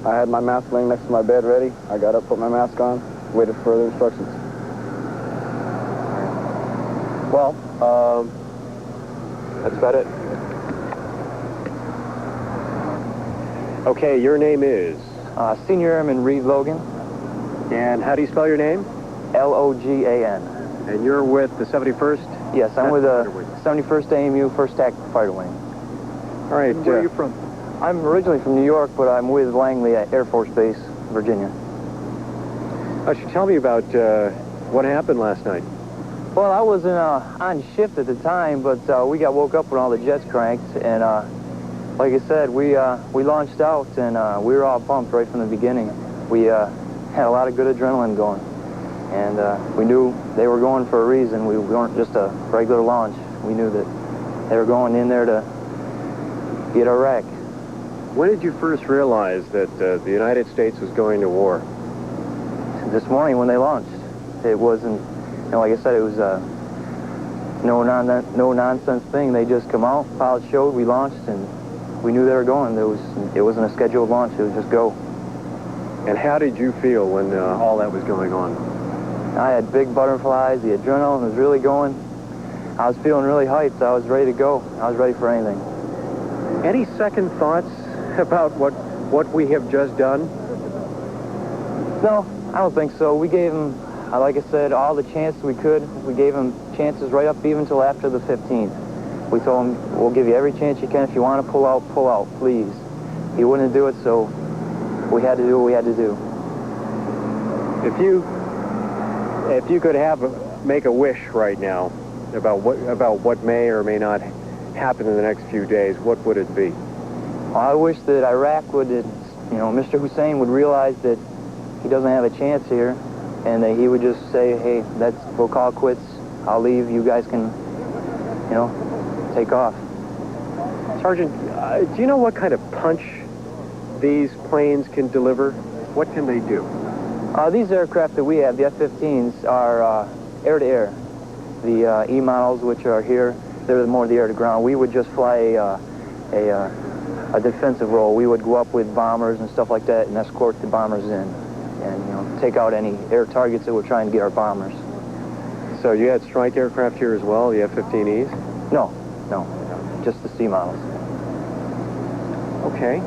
I had my mask laying next to my bed ready. I got up, put my mask on, waited for further instructions. Well, that's about it. Okay, your name is? Senior Airman Reed Logan. And how do you spell your name? L-O-G-A-N. And you're with the 71st? Yes, I'm with the 71st AMU, 1st Tactical Fighter Wing. All right. Where are you from? I'm originally from New York, but I'm with Langley at Air Force Base, Virginia. Tell me about what happened last night. Well, I was on shift at the time, but we got woke up when all the jets cranked, and like I said, we launched out, and we were all pumped right from the beginning. We had a lot of good adrenaline going. And we knew they were going for a reason. We weren't just a regular launch. We knew that they were going in there to get Iraq. When did you first realize that the United States was going to war? This morning when they launched. It wasn't, you know, like I said, it was no nonsense thing. They just come out, pilot showed, we launched, and we knew they were going. It wasn't a scheduled launch. It was just go. And how did you feel when all that was going on? I had big butterflies. The adrenaline was really going. I was feeling really hyped. I was ready to go. I was ready for anything. Any second thoughts about what we have just done? No, I don't think so. We gave them, like I said, all the chances we could. We gave them chances right up even until after the 15th. We told him, we'll give you every chance you can. If you want to pull out, please. He wouldn't do it, so we had to do what we had to do. If you could make a wish right now about what may or may not happen in the next few days, what would it be? Well, I wish that Iraq would, Mr. Hussein would realize that he doesn't have a chance here, and that he would just say, hey, we'll call it quits. I'll leave. You guys can, take off. Sergeant, do you know what kind of punch these planes can deliver? What can they do? These aircraft that we have, the F-15s, are air-to-air. The E-models, which are here, they're more the air-to-ground. We would just fly a defensive role. We would go up with bombers and stuff like that and escort the bombers in and, take out any air targets that were trying to get our bombers. So you had strike aircraft here as well, the F-15Es? No, just the C models. Okay.